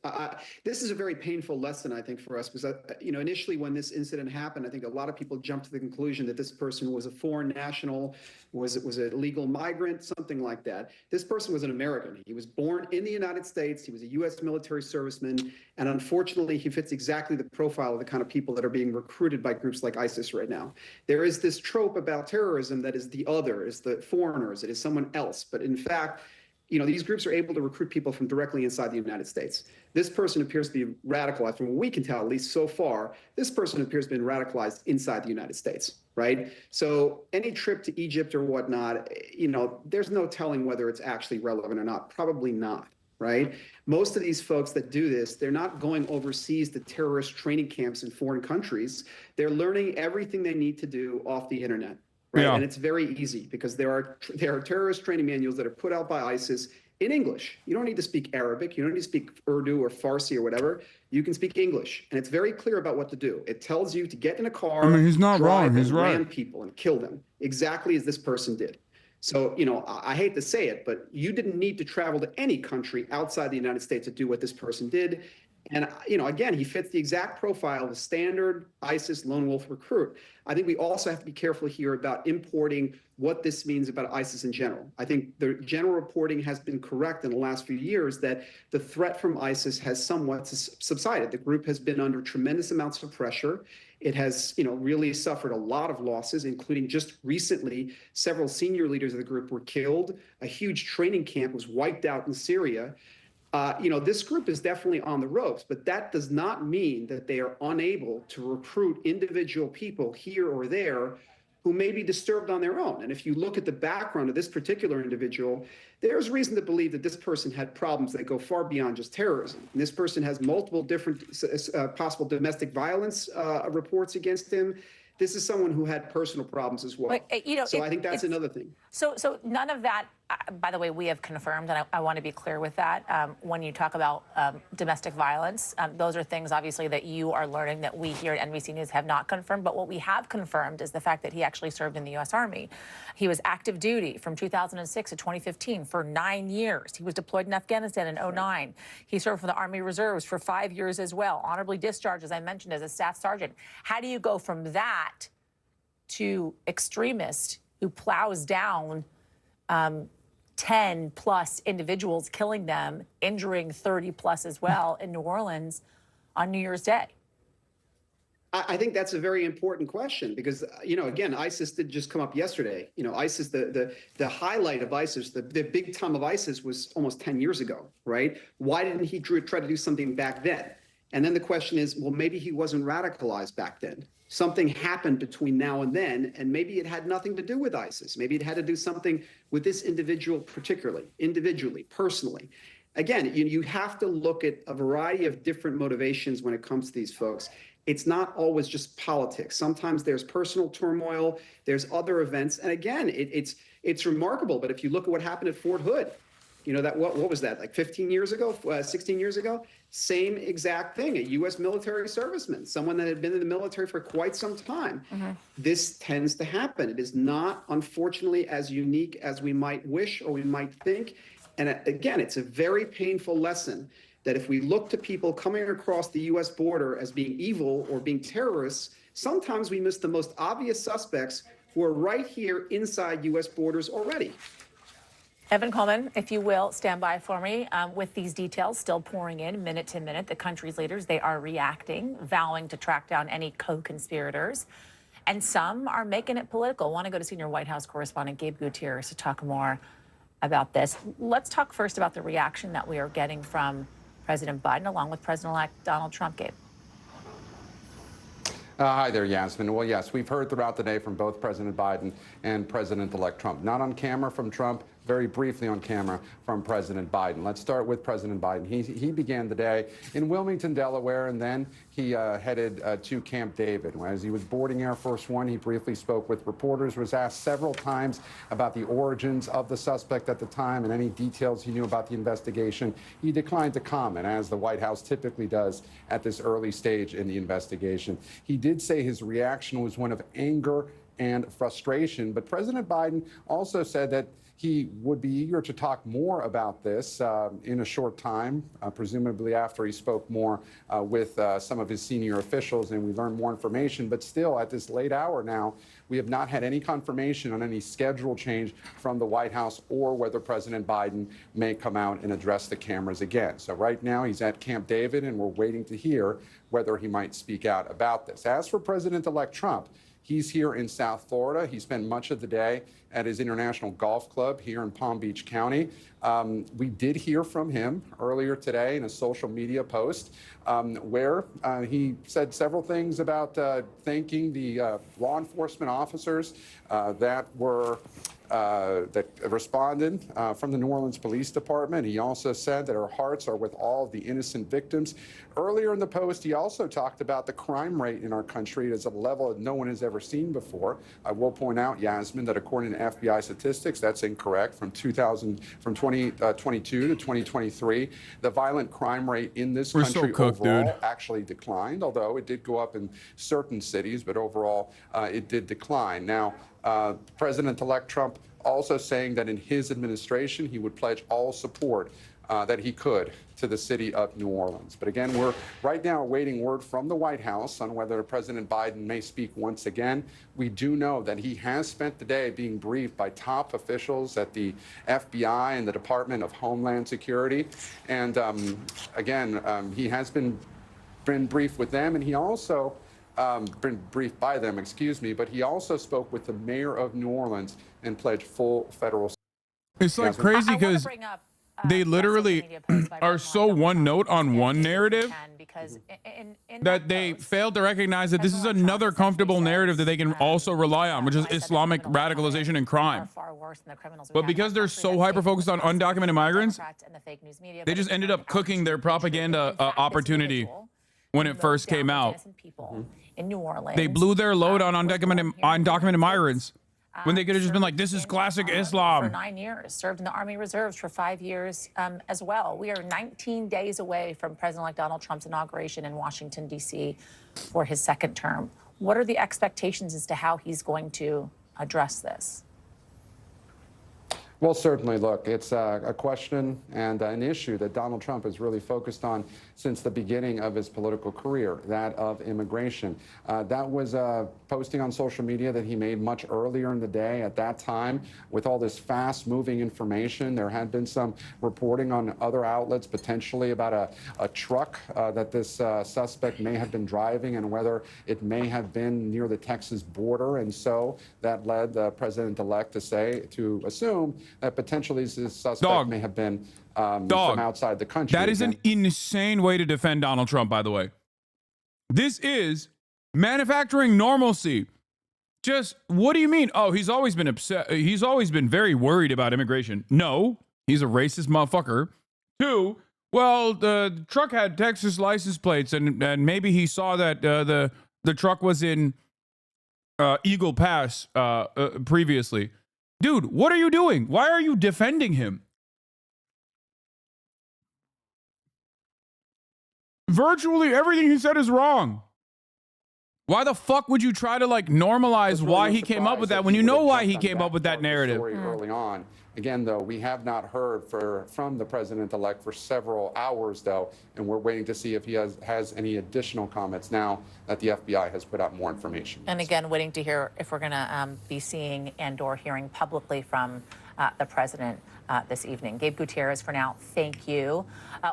This is a very painful lesson, I think, for us, because, initially when this incident happened, I think a lot of people jumped to the conclusion that this person was a foreign national, was a legal migrant, something like that. This person was an American. He was born in the United States. He was a U.S. military serviceman. And unfortunately, he fits exactly the profile of the kind of people that are being recruited by groups like ISIS right now. There is this trope about terrorism that is the other, is the foreigners, it is someone else. But in fact, these groups are able to recruit people from directly inside the United States. This person appears to be radicalized, from what we can tell, at least so far, this person appears to be radicalized inside the United States, right? So any trip to Egypt or whatnot, there's no telling whether it's actually relevant or not. Probably not, right? Most of these folks that do this, they're not going overseas to terrorist training camps in foreign countries. They're learning everything they need to do off the internet. Right. Yeah. And it's very easy because there are terrorist training manuals that are put out by ISIS in English. You don't need to speak Arabic. You don't need to speak Urdu or Farsi or whatever. You can speak English. And it's very clear about what to do. It tells you to get in a car, he's not wrong. He's right. Ram people and kill them, exactly as this person did. So, I hate to say it, but you didn't need to travel to any country outside the United States to do what this person did. And, again, he fits the exact profile of a standard ISIS lone wolf recruit. I think we also have to be careful here about importing what this means about ISIS in general. I think the general reporting has been correct in the last few years that the threat from ISIS has somewhat subsided. The group has been under tremendous amounts of pressure. It has, really suffered a lot of losses, including just recently, several senior leaders of the group were killed. A huge training camp was wiped out in Syria. This group is definitely on the ropes, but that does not mean that they are unable to recruit individual people here or there who may be disturbed on their own. And if you look at the background of this particular individual, there's reason to believe that this person had problems that go far beyond just terrorism. And this person has multiple different possible domestic violence reports against him. This is someone who had personal problems as well. But, so I think that's another thing. So none of that, by the way, we have confirmed, and I want to be clear with that. When you talk about domestic violence, those are things, obviously, that you are learning that we here at NBC News have not confirmed. But what we have confirmed is the fact that he actually served in the U.S. Army. He was active duty from 2006 to 2015 for 9 years. He was deployed in Afghanistan in 2009. He served for the Army Reserves for 5 years as well, honorably discharged, as I mentioned, as a staff sergeant. How do you go from that to extremist who plows down 10 plus individuals, killing them, injuring 30 plus as well in New Orleans on New Year's Day? I think that's a very important question because, you know, again, ISIS did just come up yesterday. You know, ISIS, the highlight of ISIS, the big time of ISIS was almost 10 years ago, right? Why didn't he try to do something back then? And then the question is, well, maybe he wasn't radicalized back then. Something happened between now and then, and maybe it had nothing to do with ISIS. Maybe it had to do something with this individual particularly, individually, personally. Again, you have to look at a variety of different motivations when it comes to these folks. It's not always just politics. Sometimes there's personal turmoil, there's other events. And again, it's remarkable. But if you look at what happened at Fort Hood, you know, that what was that, like 15 years ago, 16 years ago? Same exact thing, a U.S. military serviceman, someone that had been in the military for quite some time. This tends to happen. It is not, unfortunately, as unique as we might wish or we might think. And again, it's a very painful lesson that if we look to people coming across the U.S. border as being evil or being terrorists, sometimes we miss the most obvious suspects who are right here inside U.S. borders already. Evan Coleman, if you will, stand by for me. With these details still pouring in minute to minute, the country's leaders, they are reacting, vowing to track down any co-conspirators. And some are making it political. I want to go to senior White House correspondent Gabe Gutierrez to talk more about this. Let's talk first about the reaction that we are getting from President Biden, along with President-elect Donald Trump. Gabe. Hi there, Yasmin. Well, yes, we've heard throughout the day from both President Biden and President-elect Trump. Not on camera from Trump, very briefly on camera from President Biden. Let's start with President Biden. He began the day in Wilmington, Delaware, and then he headed to Camp David. As he was boarding Air Force One, he briefly spoke with reporters, was asked several times about the origins of the suspect at the time and any details he knew about the investigation. He declined to comment, as the White House typically does at this early stage in the investigation. He did say his reaction was one of anger and frustration, but President Biden also said that he would be eager to talk more about this in a short time, presumably after he spoke more with some of his senior officials and we learned more information. But still, at this late hour now, we have not had any confirmation on any schedule change from the White House or whether President Biden may come out and address the cameras again. So right now, he's at Camp David, and we're waiting to hear whether he might speak out about this. As for President-elect Trump, he's here in South Florida. He spent much of the day at his International Golf Club here in Palm Beach County. We did hear from him earlier today in a social media post where he said several things about thanking the law enforcement officers that responded from the New Orleans Police Department. He also said that our hearts are with all of the innocent victims. Earlier in the post, he also talked about the crime rate in our country is at a level that no one has ever seen before. I will point out, Yasmin, that according to FBI statistics, that's incorrect. From 2022 to 2023, the violent crime rate in this country overall actually declined, although it did go up in certain cities, but overall it did decline. Now, President-elect Trump also saying that in his administration, he would pledge all support that he could to the city of New Orleans. But again, we're right now awaiting word from the White House on whether President Biden may speak once again. We do know that he has spent the day being briefed by top officials at the FBI and the Department of Homeland Security. And he has been briefed with them, and he also been briefed by them, but he also spoke with the mayor of New Orleans and pledged full federal. It's like crazy because they literally are so one note on one narrative that they failed to recognize that this is another comfortable narrative that they can also rely on, which is Islamic radicalization and crime. But because they're so hyper-focused on undocumented migrants, they just ended up cooking their propaganda opportunity when it first came out. In New Orleans, they blew their load on undocumented migrants when they could have just been like, this is classic Islam. For 9 years, served in the Army Reserves for 5 years as well. We are 19 days away from President-elect Donald Trump's inauguration in Washington, D.C. for his second term. What are the expectations as to how he's going to address this? Well, certainly, look, it's a question and an issue that Donald Trump has really focused on since the beginning of his political career, that of immigration. That was a posting on social media that he made much earlier in the day. At that time, with all this fast-moving information, there had been some reporting on other outlets potentially about a truck that this suspect may have been driving and whether it may have been near the Texas border. And so that led the president-elect to assume that potentially this suspect may have been from outside the country. That is an insane way to defend Donald Trump, by the way. This is manufacturing normalcy. Just, what do you mean? Oh, he's always been upset. He's always been very worried about immigration. No, he's a racist motherfucker. 2, well, the truck had Texas license plates, and maybe he saw that the truck was in Eagle Pass previously. Dude, what are you doing? Why are you defending him? Virtually everything he said is wrong. Why the fuck would you try to like normalize why he came up with that when you know why he came up with that narrative? Early on. Again, though, we have not heard from the president-elect for several hours, though, and we're waiting to see if he has any additional comments now that the FBI has put out more information. And again, waiting to hear if we're going to be seeing and/or hearing publicly from the president this evening. Gabe Gutierrez, for now, thank you.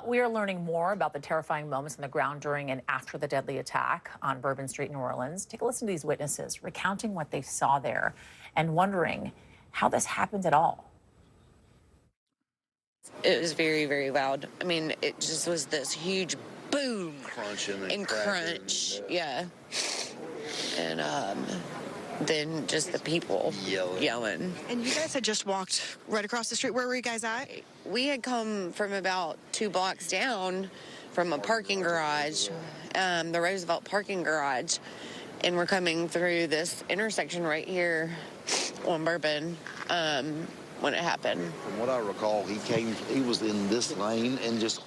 We are learning more about the terrifying moments on the ground during and after the deadly attack on Bourbon Street, New Orleans. Take a listen to these witnesses recounting what they saw there and wondering how this happened at all. It was very, very loud. I mean, it just was this huge boom and crunch. Yeah. And then just the people yelling. And you guys had just walked right across the street. Where were you guys at? We had come from about 2 blocks down from a parking garage, the Roosevelt parking garage, and we're coming through this intersection right here on Bourbon. When it happened. From what I recall, he was in this lane and just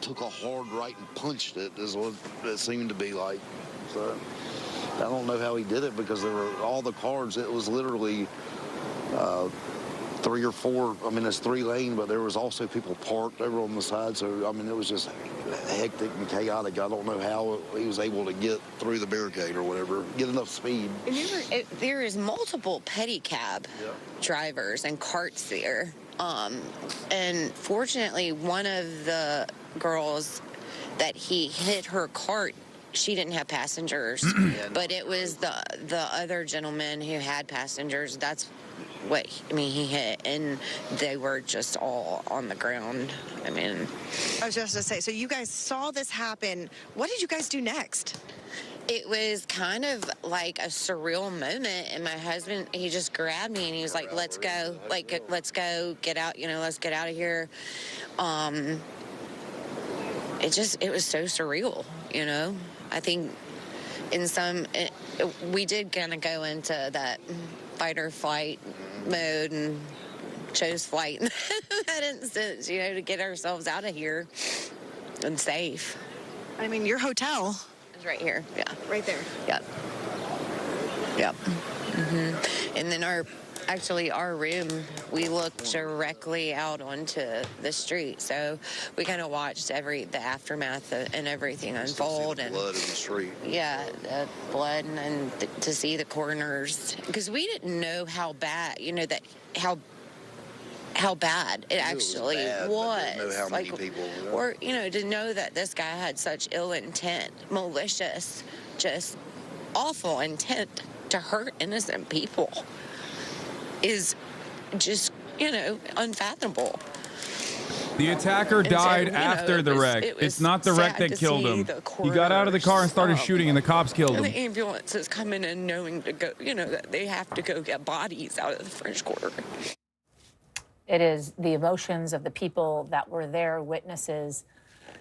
took a hard right and punched it, is what it seemed to be like. So I don't know how he did it because there were all the cars. It was literally 3 or 4. I mean, it's 3 lane, but there was also people parked over on the side. So I mean, it was just hectic and chaotic. I don't know how he was able to get through the barricade or whatever, get enough speed. And there is multiple pedicab drivers and carts there. And fortunately, one of the girls that he hit her cart, she didn't have passengers, but it was the other gentleman who had passengers. That's what he hit, and they were just all on the ground. I mean, I was just going to say, so you guys saw this happen. What did you guys do next? It was kind of like a surreal moment, and my husband, he just grabbed me and he was like, let's go, let's go, get out, let's get out of here. It was so surreal, I think we did kind of go into that fight or flight mode and chose flight in that instance, to get ourselves out of here and safe. I mean, your hotel is right here. Yeah. Right there. Yep. And then our room, we looked directly out onto the street, so we kind of watched the aftermath and everything unfold. And blood in the street. Yeah, the blood, and to see the coroners, because we didn't know how bad, how bad it actually was. Didn't know how many people. Or to know that this guy had such ill intent, malicious, just awful intent to hurt innocent people is just, unfathomable. The attacker died after the wreck. It's not the wreck that killed him. He got out of the car and started shooting, and the cops killed him. The ambulance is coming in knowing to go, that they have to go get bodies out of the French Quarter. It is the emotions of the people that were there, witnesses,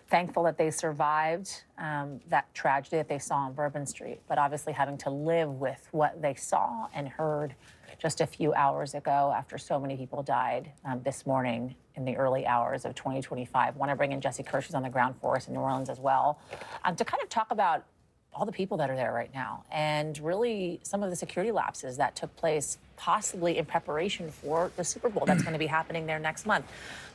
thankful that they survived that tragedy that they saw on Bourbon Street, but obviously having to live with what they saw and heard just a few hours ago after so many people died this morning in the early hours of 2025. I want to bring in Jesse Kirsch, who's on the ground for us in New Orleans as well, to kind of talk about all the people that are there right now and really some of the security lapses that took place possibly in preparation for the Super Bowl that's going to be happening there next month.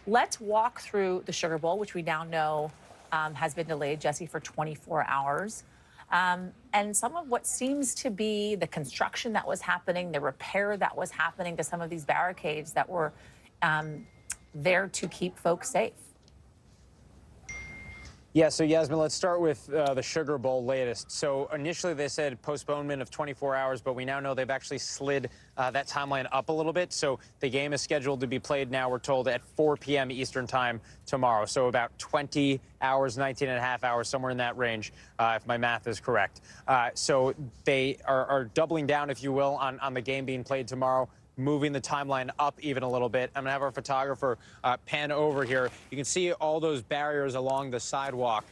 Let's walk through the Sugar Bowl, which we now know has been delayed, Jesse, for 24 hours. And some of what seems to be the construction that was happening, the repair that was happening to some of these barricades that were there to keep folks safe. Yeah, so Yasmin, let's start with the Sugar Bowl latest. So initially they said postponement of 24 hours, but we now know they've actually slid that timeline up a little bit. So the game is scheduled to be played now, we're told, at 4 p.m. Eastern time tomorrow. So about 20 hours, 19 and a half hours, somewhere in that range, if my math is correct. So they are doubling down, if you will, on the game being played tomorrow, moving the timeline up even a little bit. I'm gonna have our photographer pan over here. You can see all those barriers along the sidewalk.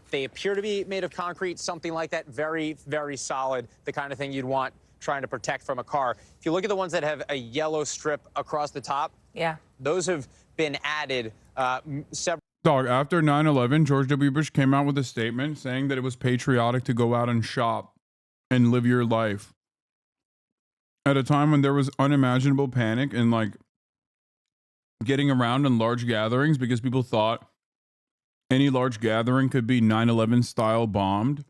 They appear to be made of concrete, something like that, very, very solid, the kind of thing you'd want trying to protect from a car. If you look at the ones that have a yellow strip across the top, yeah, those have been added several. Dog, after 9/11, George W. Bush came out with a statement saying that it was patriotic to go out and shop and live your life at a time when there was unimaginable panic and like getting around in large gatherings because people thought any large gathering could be 9/11 style bombed.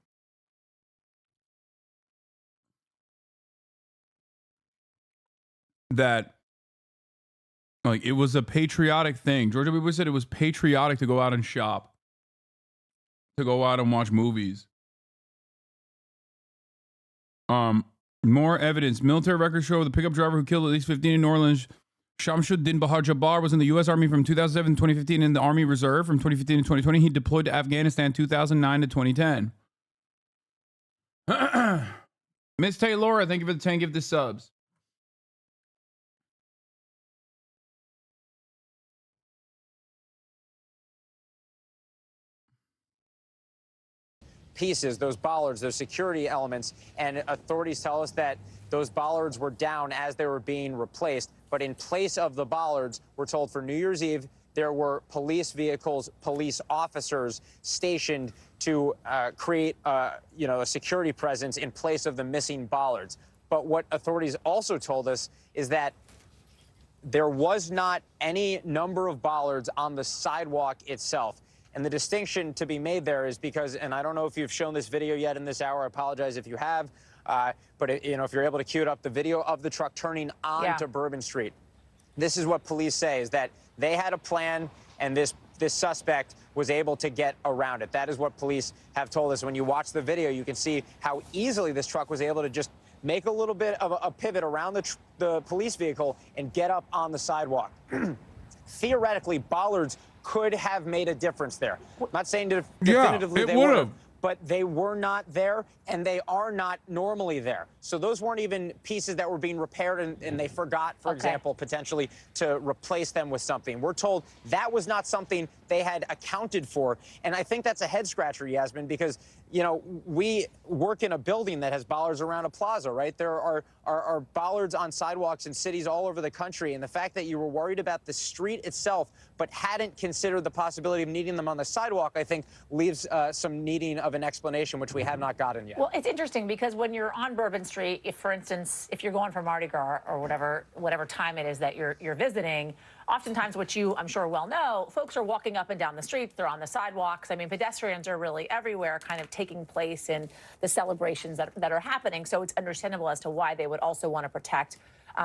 That like it was a patriotic thing. George W. Bush said it was patriotic to go out and shop, to go out and watch movies. More evidence. Military records show the pickup driver who killed at least 15 in New Orleans, Shamsuddin Bahar Jabbar, was in the U.S. Army from 2007 to 2015 and the Army Reserve from 2015 to 2020. He deployed to Afghanistan 2009 to 2010. Miss Taylor, thank you for the 10 gifted subs. Pieces, those bollards, those security elements, and authorities tell us that those bollards were down as they were being replaced. But in place of the bollards, we're told for New Year's Eve, there were police vehicles, police officers stationed to create, a security presence in place of the missing bollards. But what authorities also told us is that there was not any number of bollards on the sidewalk itself. And the distinction to be made there is because, and I don't know if you've shown this video yet in this hour, I apologize if you have, but if you're able to cue it up, the video of the truck turning onto Bourbon Street. This is what police say, is that they had a plan and this suspect was able to get around it. That is what police have told us. When you watch the video, you can see how easily this truck was able to just make a little bit of a pivot around the police vehicle and get up on the sidewalk. Theoretically, bollards could have made a difference there. I'm not saying definitively they would have, but they were not there, and they are not normally there. So those weren't even pieces that were being repaired, and they forgot, for example, potentially to replace them with something. We're told that was not something they had accounted for, and I think that's a head-scratcher, Yasmin, because, we work in a building that has bollards around a plaza, right? There are bollards on sidewalks in cities all over the country, and the fact that you were worried about the street itself but hadn't considered the possibility of needing them on the sidewalk, I think, leaves some needing of an explanation, which we have not gotten yet. Well, it's interesting because when you're on Bourbon Street, if, for instance, if you're going for Mardi Gras or whatever time it is that you're visiting, oftentimes, what you, I'm sure, well know, folks are walking up and down the streets. They're on the sidewalks. I mean, pedestrians are really everywhere, kind of taking place in the celebrations that are happening. So it's understandable as to why they would also want to protect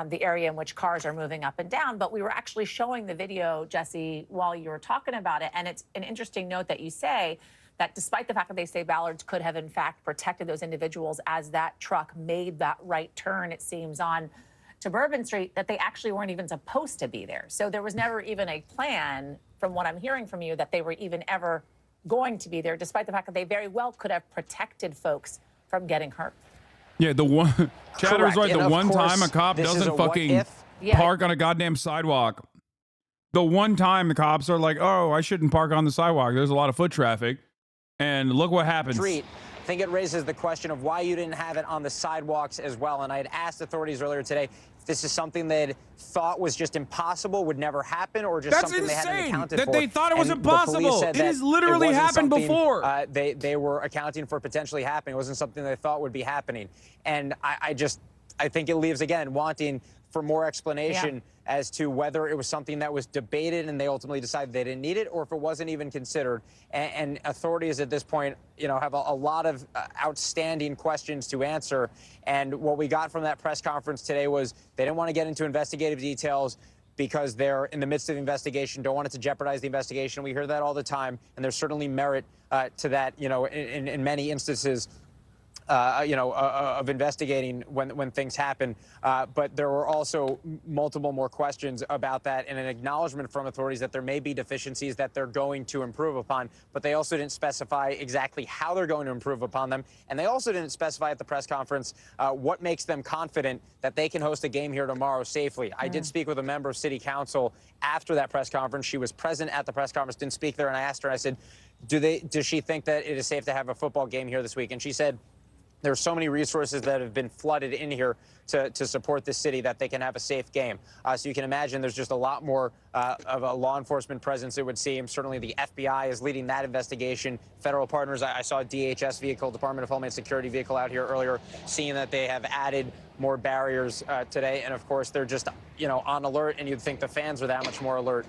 the area in which cars are moving up and down. But we were actually showing the video, Jesse, while you were talking about it. And it's an interesting note that you say that despite the fact that they say bollards could have, in fact, protected those individuals as that truck made that right turn, it seems, on to Bourbon Street, that they actually weren't even supposed to be there. So there was never even a plan, from what I'm hearing from you, that they were even ever going to be there, despite the fact that they very well could have protected folks from getting hurt. Yeah, the one Chatter's right. The one course, time a cop doesn't fucking Yeah. park on a goddamn sidewalk. The one time the cops are like, "Oh, I shouldn't park on the sidewalk. There's a lot of foot traffic," and look what happens. Street. I think it raises the question of why you didn't have it on the sidewalks as well. And I had asked authorities earlier today if this is something they thought was just impossible, would never happen, or just something they hadn't accounted for. That they thought it was And the impossible. police said It that has literally wasn't happened something, before. They were accounting for potentially happening. It wasn't something they thought would be happening. And I just, I think it leaves, again, wanting for more explanation as to whether it was something that was debated and they ultimately decided they didn't need it, or if it wasn't even considered. And authorities at this point, you know, have a lot of outstanding questions to answer. And what we got from that press conference today was they didn't want to get into investigative details because they're in the midst of the investigation, don't want it to jeopardize the investigation. We hear that all the time, and there's certainly merit to that, you know, in many instances. Of investigating when things happen. But there were also multiple more questions about that and an acknowledgement from authorities that there may be deficiencies that they're going to improve upon, but they also didn't specify exactly how they're going to improve upon them. And they also didn't specify at the press conference what makes them confident that they can host a game here tomorrow safely. I did speak with a member of City Council after that press conference. She was present at the press conference, didn't speak there, and I asked her, I said, does she think that it is safe to have a football game here this week? And she said, there's so many resources that have been flooded in here to support this city that they can have a safe game. So you can imagine there's just a lot more of a law enforcement presence, it would seem. Certainly the FBI is leading that investigation. Federal partners, I saw a DHS vehicle, Department of Homeland Security vehicle out here earlier, seeing that they have added more barriers today. And of course, they're just, you know, on alert, and you'd think the fans are that much more alert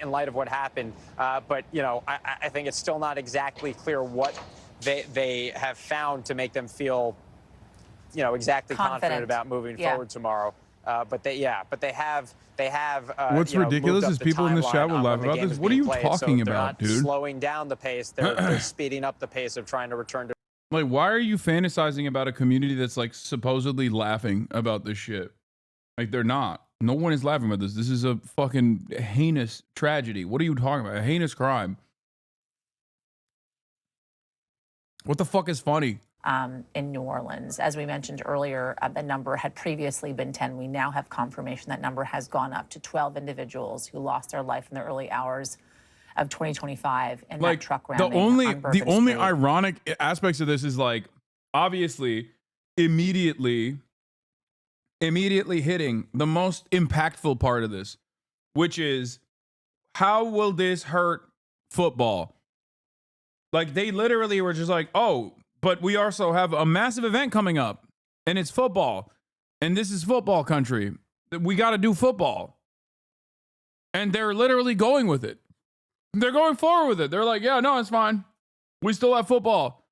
in light of what happened. But, you know, I think it's still not exactly clear what they have found to make them feel, you know, exactly confident about moving forward tomorrow. But they have. What's ridiculous is people in this chat will laugh about this. What are you talking about, dude? Slowing down the pace, they're speeding up the pace of trying to return to. Like, why are you fantasizing about a community that's like supposedly laughing about this shit? Like, they're not. No one is laughing about this. This is a fucking heinous tragedy. What are you talking about? A heinous crime. What the fuck is funny? In New Orleans. As we mentioned earlier, the number had previously been 10. We now have confirmation that number has gone up to 12 individuals who lost their life in the early hours of 2025 in that truck ramming. The only ironic aspects of this is, like, obviously immediately hitting the most impactful part of this, which is, how will this hurt football? Like, they literally were just like, oh, but we also have a massive event coming up, and it's football, and this is football country. We got to do football. And they're literally going with it. They're going forward with it. They're like, yeah, no, it's fine. We still have football.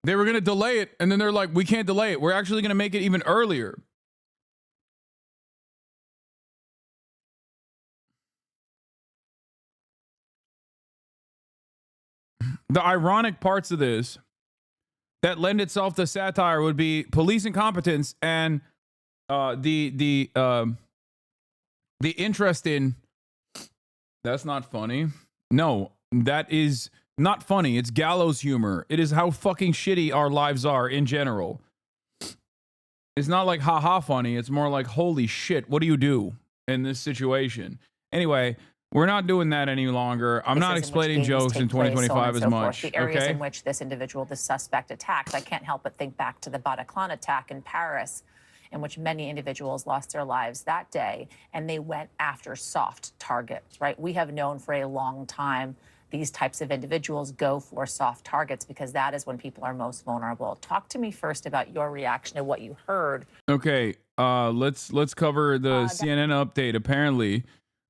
They were going to delay it, and then they're like, we can't delay it. We're actually going to make it even earlier. The ironic parts of this that lend itself to satire would be police incompetence and the interest in. That's not funny. No, that is not funny. It's gallows humor. It is how fucking shitty our lives are in general. It's not like haha funny. It's more like, holy shit, what do you do in this situation? Anyway, we're not doing that any longer. I'm not explaining jokes in 2025 as much. The areas in which this individual, the suspect, attacked. I can't help but think back to the Bataclan attack in Paris, in which many individuals lost their lives that day, and they went after soft targets, right? We have known for a long time these types of individuals go for soft targets because that is when people are most vulnerable. Talk to me first about your reaction to what you heard. Okay, let's cover the CNN update. Apparently,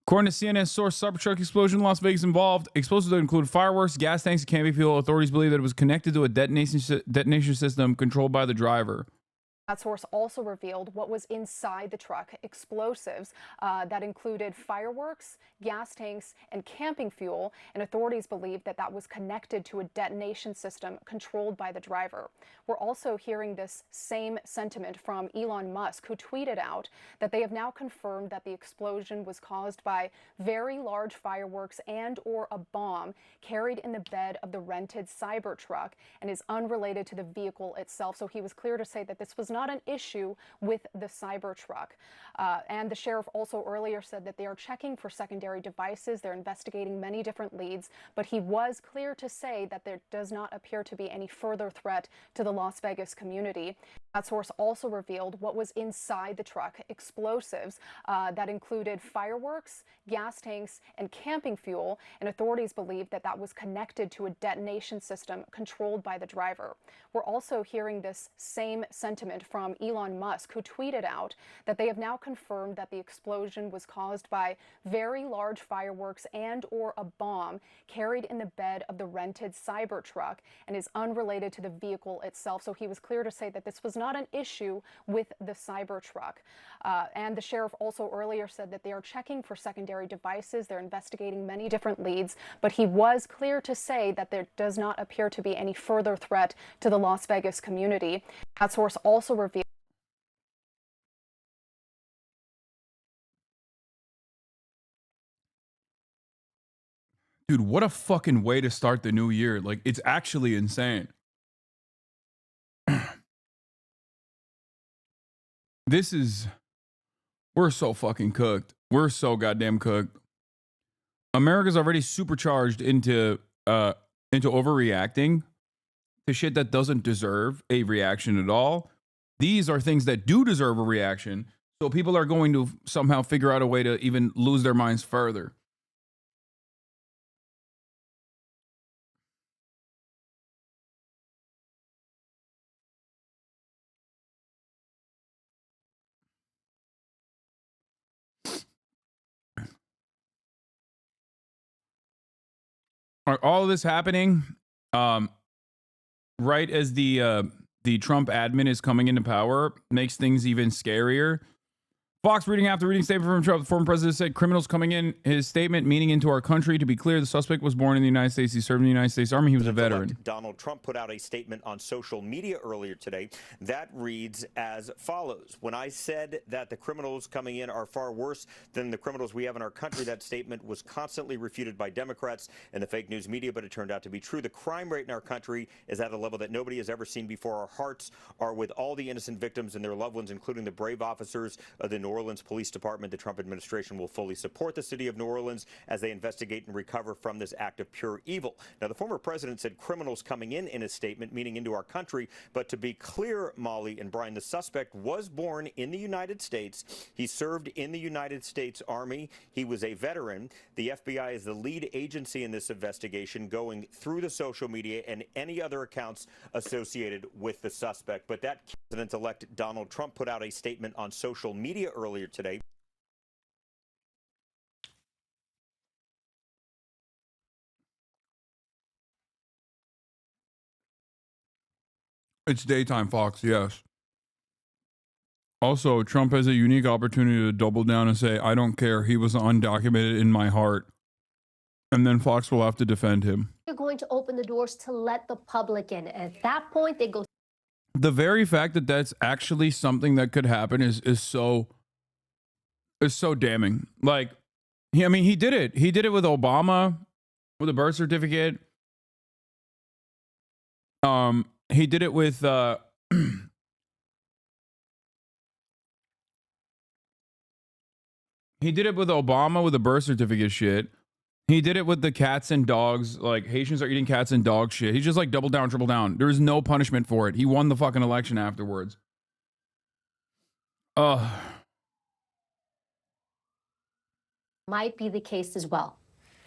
according to CNN source, Cybertruck explosion in Las Vegas involved explosives that include fireworks, gas tanks, and camping fuel. Authorities believe that it was connected to a detonation system controlled by the driver. That source also revealed what was inside the truck, explosives that included fireworks, gas tanks, and camping fuel, and authorities believe that that was connected to a detonation system controlled by the driver. We're also hearing this same sentiment from Elon Musk, who tweeted out that they have now confirmed that the explosion was caused by very large fireworks and or a bomb carried in the bed of the rented Cybertruck and is unrelated to the vehicle itself. So he was clear to say that this was not an issue with the Cybertruck. And the sheriff also earlier said that they are checking for secondary devices. They're investigating many different leads, but he was clear to say that there does not appear to be any further threat to the Las Vegas community. That source also revealed what was inside the truck: explosives that included fireworks, gas tanks, and camping fuel, and authorities believe that that was connected to a detonation system controlled by the driver. We're also hearing this same sentiment from Elon Musk, who tweeted out that they have now confirmed that the explosion was caused by very large fireworks and or a bomb carried in the bed of the rented Cybertruck and is unrelated to the vehicle itself. So he was clear to say that this was not an issue with the Cybertruck. And the sheriff also earlier said that they are checking for secondary devices. They're investigating many different leads, but he was clear to say that there does not appear to be any further threat to the Las Vegas community. That source also revealed Dude, what a fucking way to start the new year. Like, it's actually insane. We're so fucking cooked. We're so goddamn cooked. America's already supercharged into overreacting to shit that doesn't deserve a reaction at all. These are things that do deserve a reaction. So people are going to somehow figure out a way to even lose their minds further. All of this happening right as the Trump admin is coming into power makes things even scarier. Fox reading after reading statement from Trump, the former president said criminals coming in his statement meaning into our country. To be clear, the suspect was born in the United States. He served in the United States Army. He was a veteran. Donald Trump put out a statement on social media earlier today that reads as follows. When I said that the criminals coming in are far worse than the criminals we have in our country, that statement was constantly refuted by Democrats and the fake news media, but it turned out to be true. The crime rate in our country is at a level that nobody has ever seen before. Our hearts are with all the innocent victims and their loved ones, including the brave officers of the New Orleans Police Department. The Trump administration will fully support the city of New Orleans as they investigate and recover from this act of pure evil. Now, the former president said criminals coming in his statement, meaning into our country. But to be clear, Molly and Brian, the suspect was born in the United States. He served in the United States Army. He was a veteran. The FBI is the lead agency in this investigation, going through the social media and any other accounts associated with the suspect. But that President-elect Donald Trump put out a statement on social media earlier today. It's daytime, Fox, yes. Also, Trump has a unique opportunity to double down and say, I don't care. He was undocumented in my heart. And then Fox will have to defend him. You're going to open the doors to let the public in. At that point, they go. The very fact that that's actually something that could happen is so damning. Like, he did it. He did it with Obama, with a birth certificate. He did it with he did it with Obama with the birth certificate shit. He did it with the cats and dogs, like Haitians are eating cats and dogs shit. He just like double down, triple down. There was no punishment for it. He won the fucking election afterwards. Might be the case as well.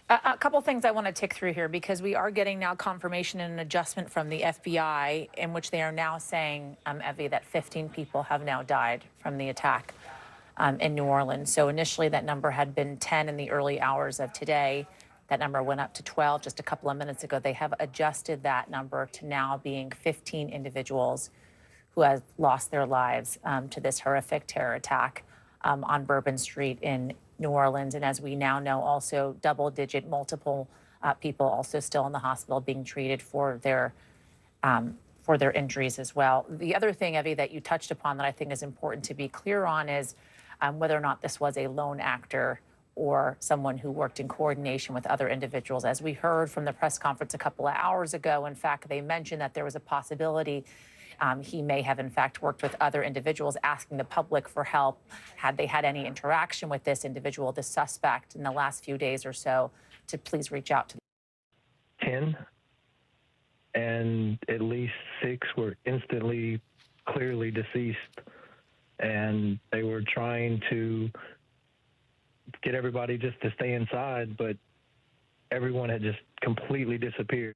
A couple things I want to tick through here, because we are getting now confirmation and an adjustment from the FBI in which they are now saying, Evie, that 15 people have now died from the attack in New Orleans. So initially that number had been 10 in the early hours of today. That number went up to 12 just a couple of minutes ago. They have adjusted that number to now being 15 individuals who have lost their lives to this horrific terror attack on Bourbon Street in New Orleans. And as we now know, also double-digit multiple people also still in the hospital being treated for their injuries as well. The other thing, Evie, that you touched upon that I think is important to be clear on is whether or not this was a lone actor or someone who worked in coordination with other individuals. As we heard from the press conference a couple of hours ago, in fact, they mentioned that there was a possibility He may have, in fact, worked with other individuals, asking the public for help. Had they had any interaction with this individual, this suspect, in the last few days or so, to please reach out to 10, and at least 6 were instantly, clearly deceased. And they were trying to get everybody just to stay inside, but everyone had just completely disappeared.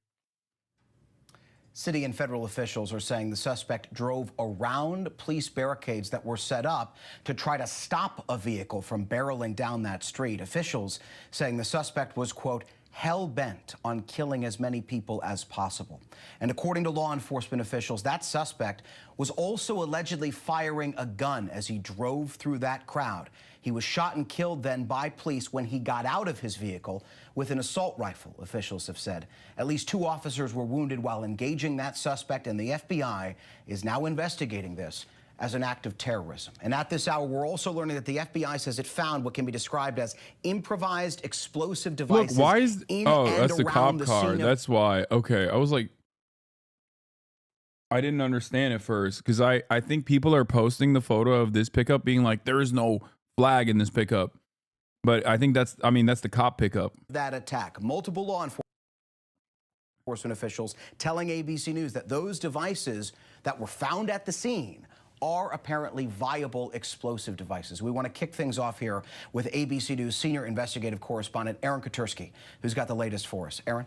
City and federal officials are saying the suspect drove around police barricades that were set up to try to stop a vehicle from barreling down that street. Officials saying the suspect was, quote, hell-bent on killing as many people as possible. And according to law enforcement officials, that suspect was also allegedly firing a gun as he drove through that crowd. He was shot and killed then by police when he got out of his vehicle with an assault rifle, officials have said. At least 2 officers were wounded while engaging that suspect, and the FBI is now investigating this as an act of terrorism. And at this hour, we're also learning that the FBI says it found what can be described as improvised explosive devices. Look, why is that's the cop car? That's why. Okay, I was like, I didn't understand at first because I think people are posting the photo of this pickup being like, there is no flag in this pickup, but I think that's the cop pickup. That attack, multiple law enforcement officials telling ABC News that those devices that were found at the scene are apparently viable explosive devices. We want to kick things off here with ABC News senior investigative correspondent Aaron Katersky, who's got the latest for us. Aaron?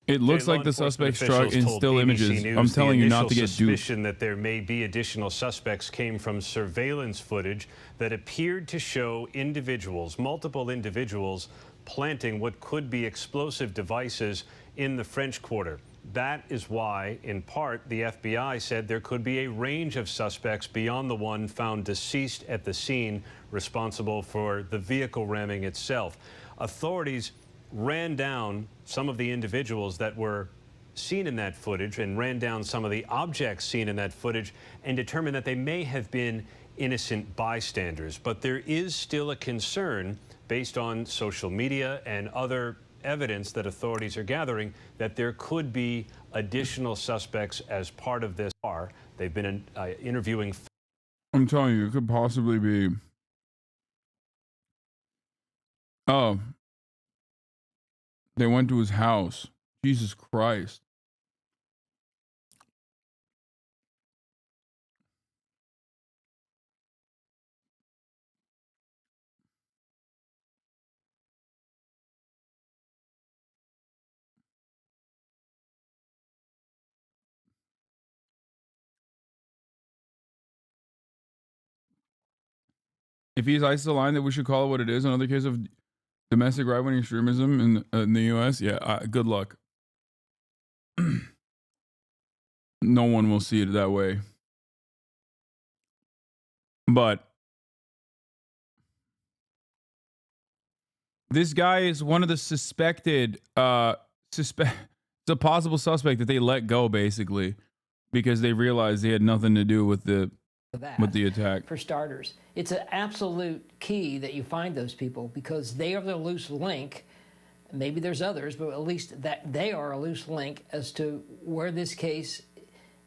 It looks like the suspect's truck in still images. I'm telling you not to get duped. Suspicion that there may be additional suspects came from surveillance footage that appeared to show individuals, multiple individuals, planting what could be explosive devices in the French Quarter. That is why, in part, the FBI said there could be a range of suspects beyond the one found deceased at the scene responsible for the vehicle ramming itself. Authorities ran down some of the individuals that were seen in that footage and ran down some of the objects seen in that footage and determined that they may have been innocent bystanders. But there is still a concern based on social media and other evidence that authorities are gathering that there could be additional suspects as part of this. They've been interviewing. I'm telling you, it could possibly be. Oh, they went to his house. Jesus Christ. If he's ISIS aligned, that we should call it what it is. Another case of domestic right-wing extremism in the U.S. Yeah, good luck. No one will see it that way. But this guy is one of the suspected. It's a possible suspect that they let go basically because they realized they had nothing to do with the attack. For starters, it's an absolute key that you find those people because they are the loose link. Maybe there's others, but at least that they are a loose link as to where this case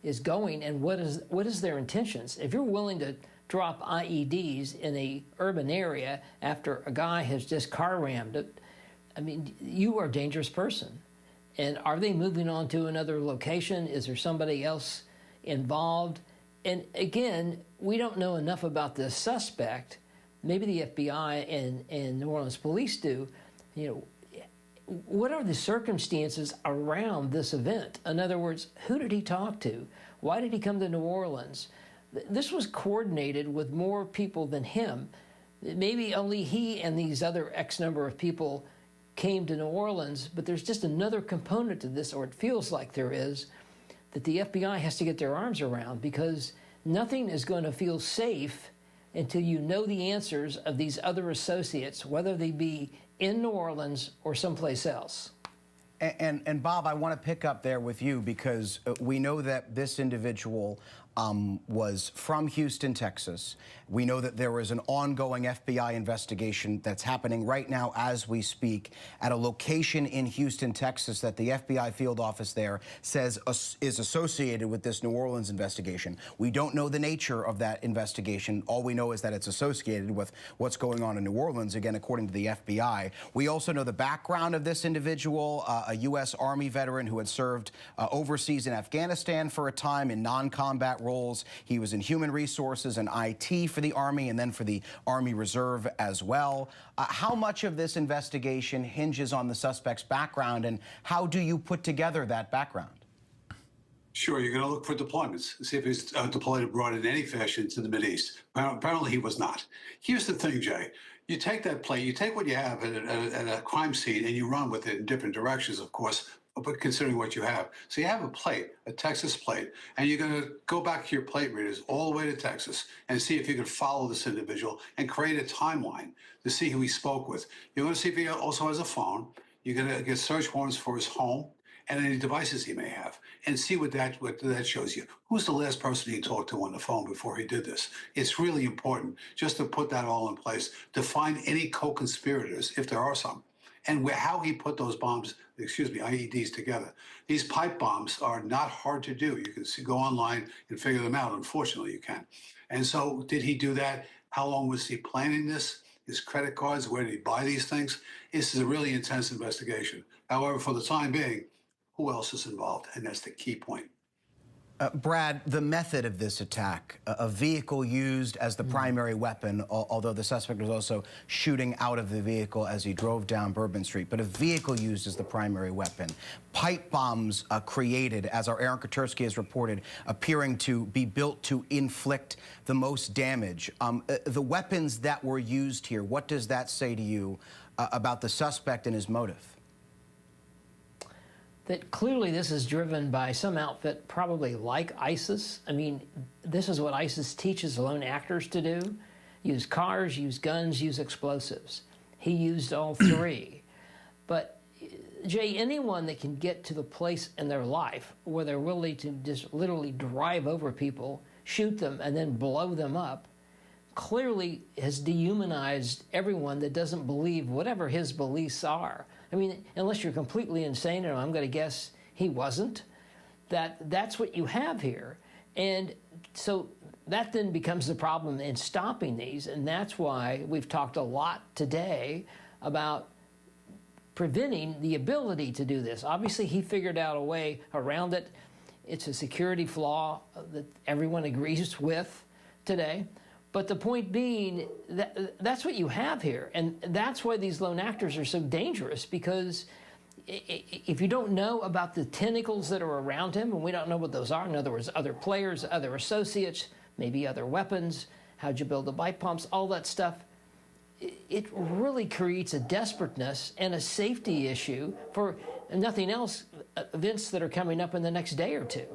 is going and what is their intentions. If you're willing to drop IEDs in a urban area after a guy has just car rammed it, I mean, you are a dangerous person. And are they moving on to another location? Is there somebody else involved? And again, we don't know enough about this suspect. Maybe the FBI and New Orleans police do. You know, what are the circumstances around this event? In other words, who did he talk to? Why did he come to New Orleans? This was coordinated with more people than him. Maybe only he and these other X number of people came to New Orleans, but there's just another component to this, or it feels like there is, that the FBI has to get their arms around because nothing is going to feel safe until you know the answers of these other associates, whether they be in New Orleans or someplace else. And Bob, I want to pick up there with you because we know that this individual was from Houston, Texas. We know that there is an ongoing FBI investigation that's happening right now as we speak at a location in Houston, Texas that the FBI field office there says is associated with this New Orleans investigation. We don't know the nature of that investigation. All we know is that it's associated with what's going on in New Orleans, again, according to the FBI. We also know the background of this individual, a U.S. Army veteran who had served overseas in Afghanistan for a time in non-combat roles. He was in human resources and IT for the Army and then for the Army Reserve as well. How much of this investigation hinges on the suspect's background, and how do you put together that background? Sure, you're going to look for deployments, see if he's deployed abroad in any fashion to the Mideast. Apparently he was not. Here's the thing, Jay. You take that plate, you take what you have at a crime scene, and you run with it in different directions, of course, but considering what you have. So you have a plate, a Texas plate, and you're going to go back to your plate readers all the way to Texas and see if you can follow this individual and create a timeline to see who he spoke with. You're going to see if he also has a phone. You're going to get search warrants for his home and any devices he may have, and see what that shows you. Who's the last person he talked to on the phone before he did this? It's really important just to put that all in place, to find any co-conspirators, if there are some, and how he put those bombs, IEDs together. These pipe bombs are not hard to do. You can go online and figure them out. Unfortunately, you can. And so did he do that? How long was he planning this? His credit cards, where did he buy these things? This is a really intense investigation. However, for the time being, who else is involved? And that's the key point. Brad, the method of this attack, a vehicle used as the primary weapon, although the suspect was also shooting out of the vehicle as he drove down Bourbon Street, but a vehicle used as the primary weapon. Pipe bombs created, as our Aaron Katersky has reported, appearing to be built to inflict the most damage. The weapons that were used here, what does that say to you about the suspect and his motive? That clearly this is driven by some outfit probably like ISIS. I mean, this is what ISIS teaches lone actors to do. Use cars, use guns, use explosives. He used all three. But Jay, anyone that can get to the place in their life where they're willing to just literally drive over people, shoot them, and then blow them up, clearly has dehumanized everyone that doesn't believe whatever his beliefs are. I mean, unless you're completely insane, and I'm going to guess he wasn't, that's what you have here. And so that then becomes the problem in stopping these, and that's why we've talked a lot today about preventing the ability to do this. Obviously, he figured out a way around it. It's a security flaw that everyone agrees with today. But the point being, that's what you have here. And that's why these lone actors are so dangerous, because if you don't know about the tentacles that are around him, and we don't know what those are, in other words, other players, other associates, maybe other weapons, how'd you build the bike pumps, all that stuff, it really creates a desperateness and a safety issue for, nothing else, events that are coming up in the next day or two.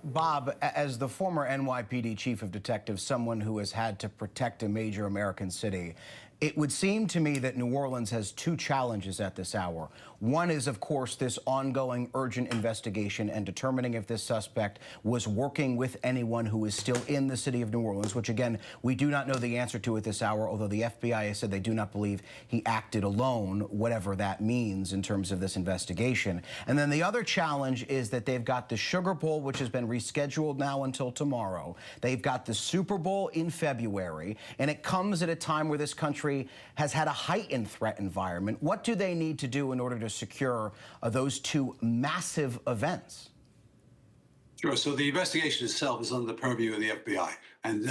Bob, as the former NYPD chief of detectives, someone who has had to protect a major American city, it would seem to me that New Orleans has two challenges at this hour. One is, of course, this ongoing urgent investigation and determining if this suspect was working with anyone who is still in the city of New Orleans, which, again, we do not know the answer to at this hour, although the FBI has said they do not believe he acted alone, whatever that means in terms of this investigation. And then the other challenge is that they've got the Sugar Bowl, which has been rescheduled now until tomorrow. They've got the Super Bowl in February, and it comes at a time where this country has had a heightened threat environment. What do they need to do in order to secure those two massive events? Sure. So the investigation itself is under the purview of the FBI, and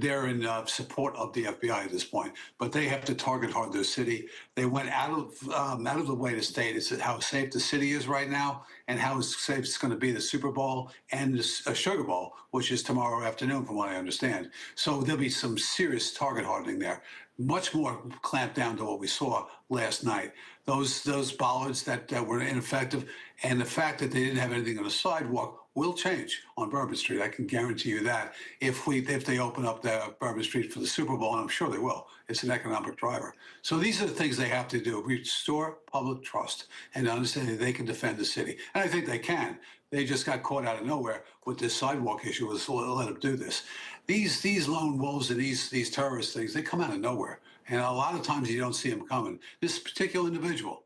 they're in support of the FBI at this point. But they have to target hard their city. They went out of the way to state how safe the city is right now, and how safe it's going to be the Super Bowl and the Sugar Bowl, which is tomorrow afternoon, from what I understand. So there'll be some serious target hardening there. Much more clamped down to what we saw last night. Those bollards that were ineffective, and the fact that they didn't have anything on the sidewalk will change on Bourbon Street. I can guarantee you that if they open up the Bourbon Street for the Super Bowl, and I'm sure they will. It's an economic driver. So these are the things they have to do: restore public trust and understand that they can defend the city. And I think they can. They just got caught out of nowhere with this sidewalk issue. Was let them do this. These lone wolves and these terrorist things, they come out of nowhere, and a lot of times you don't see them coming. This particular individual,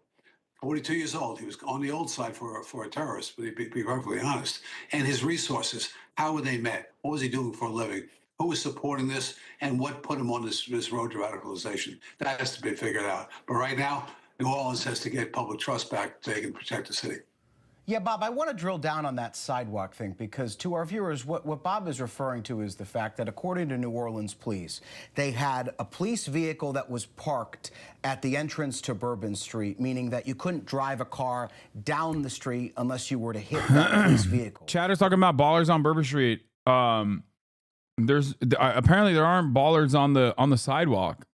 42 years old, he was on the old side for a terrorist, but he'd be perfectly honest. And his resources, how were they met? What was he doing for a living? Who was supporting this? And what put him on this road to radicalization? That has to be figured out. But right now, New Orleans has to get public trust back so they can protect the city. Yeah, Bob, I want to drill down on that sidewalk thing because to our viewers, what Bob is referring to is the fact that according to New Orleans police, they had a police vehicle that was parked at the entrance to Bourbon Street, meaning that you couldn't drive a car down the street unless you were to hit that police vehicle. Chatter's talking about ballers on Bourbon Street. There's apparently there aren't ballers on the sidewalk.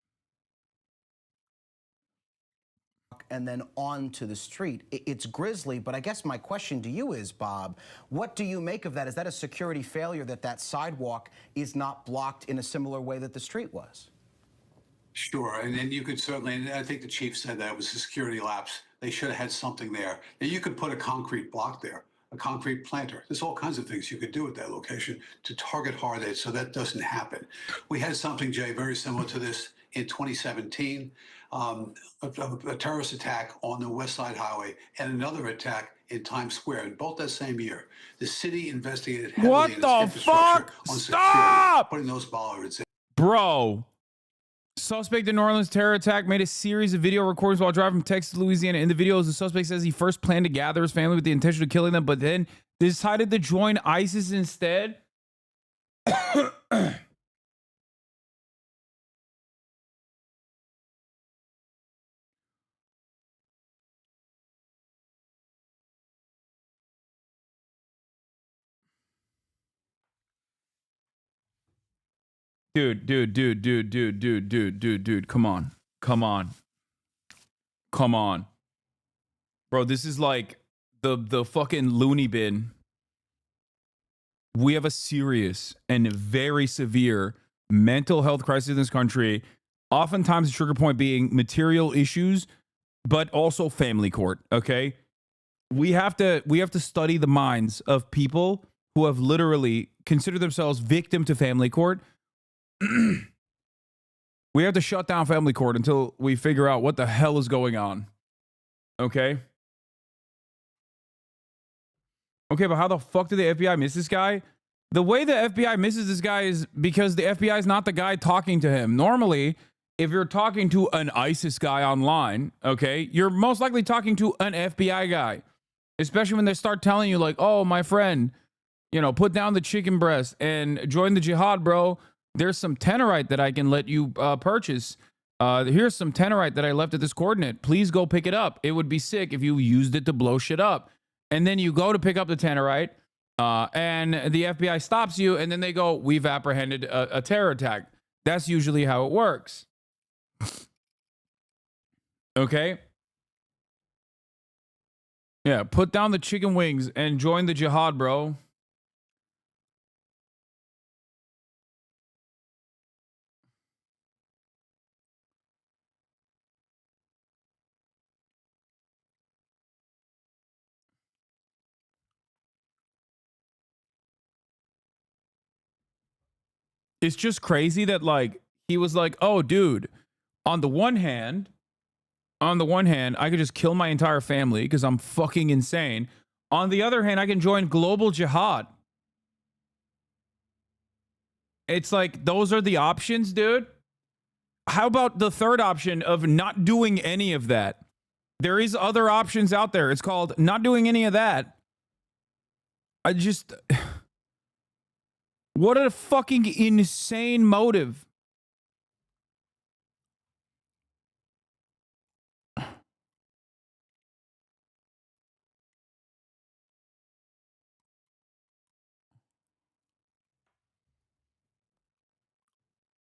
And then onto the street. It's grisly, but I guess my question to you is, Bob, what do you make of that? Is that a security failure that sidewalk is not blocked in a similar way that the street was? Sure, and you could certainly, and I think the chief said that it was a security lapse. They should have had something there. Now, you could put a concrete block there, a concrete planter. There's all kinds of things you could do at that location to target hard edge so that doesn't happen. We had something, Jay, very similar to this in 2017. A terrorist attack on the West Side Highway and another attack in Times Square, and both that same year. The city investigated heavily in its infrastructure on security, putting those bollards in. Bro, suspect in New Orleans terror attack made a series of video recordings while driving from Texas to Louisiana. In the videos, the suspect says he first planned to gather his family with the intention of killing them, but then decided to join ISIS instead. Dude, come on. Bro, this is like the fucking loony bin. We have a serious and very severe mental health crisis in this country. Oftentimes the trigger point being material issues, but also family court, okay? We have to study the minds of people who have literally considered themselves victim to family court. We have to shut down family court until we figure out what the hell is going on. Okay? Okay, but how the fuck did the FBI miss this guy? The way the FBI misses this guy is because the FBI is not the guy talking to him. Normally, if you're talking to an ISIS guy online, okay, you're most likely talking to an FBI guy. Especially when they start telling you like, oh, my friend, you know, put down the chicken breast and join the jihad, bro. There's some Tenorite that I can let you purchase. Here's some Tenorite that I left at this coordinate. Please go pick it up. It would be sick if you used it to blow shit up. And then you go to pick up the Tenorite, and the FBI stops you, and then they go, we've apprehended a terror attack. That's usually how it works. Okay? Yeah, put down the chicken wings and join the jihad, bro. It's just crazy that like he was like, oh, dude, on the one hand, I could just kill my entire family because I'm fucking insane. On the other hand, I can join global jihad. It's like, those are the options, dude. How about the third option of not doing any of that? There is other options out there. It's called not doing any of that. What a fucking insane motive.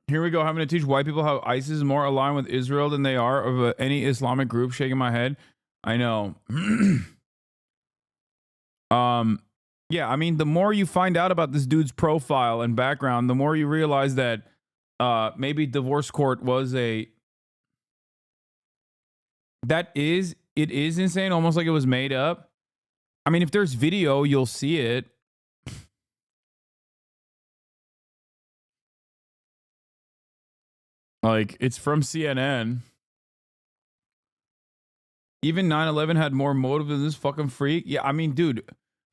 Here we go. I'm going to teach white people how ISIS is more aligned with Israel than they are of any Islamic group. Shaking my head. I know. Yeah, I mean, the more you find out about this dude's profile and background, the more you realize that maybe divorce court was it is insane, almost like it was made up. I mean, if there's video, you'll see it. Like, it's from CNN. Even 9/11 had more motive than this fucking freak. Yeah, I mean, dude,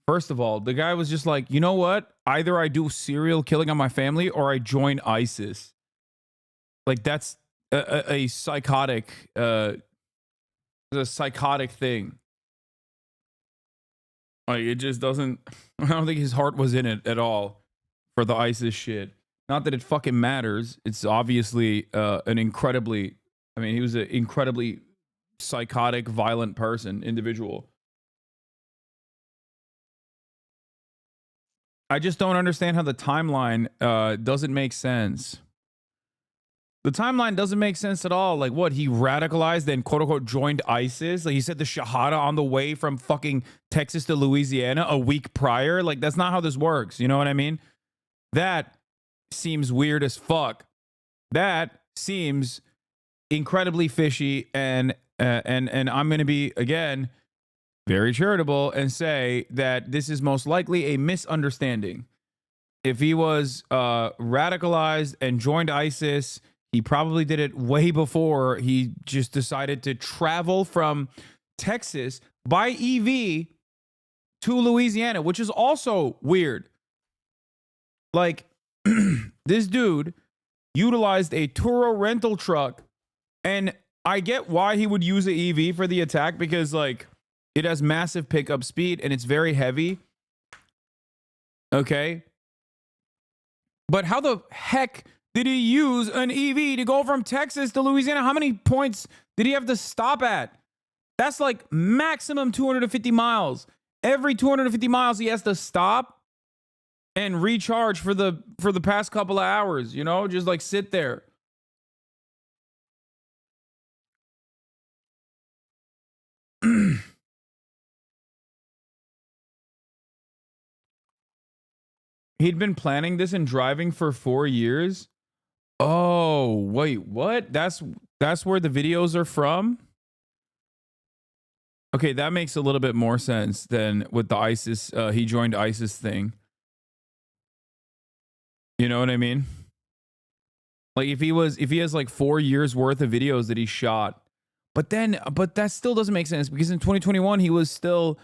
first of all, the guy was just like, you know what? Either I do serial killing on my family or I join ISIS. Like, that's a psychotic, thing. Like, it just doesn't, I don't think his heart was in it at all for the ISIS shit. Not that it fucking matters. It's obviously he was an incredibly psychotic, violent individual. I just don't understand how the timeline doesn't make sense. The timeline doesn't make sense at all. Like, what, he radicalized and quote unquote joined ISIS? Like, he said the Shahada on the way from fucking Texas to Louisiana a week prior. Like, that's not how this works. You know what I mean? That seems weird as fuck. That seems incredibly fishy, and I'm going to be, again, very charitable and say that this is most likely a misunderstanding. If he was radicalized and joined ISIS, he probably did it way before he just decided to travel from Texas by EV to Louisiana, which is also weird. Like, this dude utilized a Turo rental truck, and I get why he would use an EV for the attack, because, like, it has massive pickup speed and it's very heavy. Okay. But how the heck did he use an EV to go from Texas to Louisiana? How many points did he have to stop at? That's like maximum 250 miles. Every 250 miles, he has to stop and recharge for the past couple of hours, you know, just like sit there. He'd been planning this and driving for 4 years. Oh, wait, what? That's where the videos are from? Okay, that makes a little bit more sense than with the ISIS, he joined ISIS thing. You know what I mean? Like, if he has like 4 years worth of videos that he shot, but that still doesn't make sense, because in 2021 he was still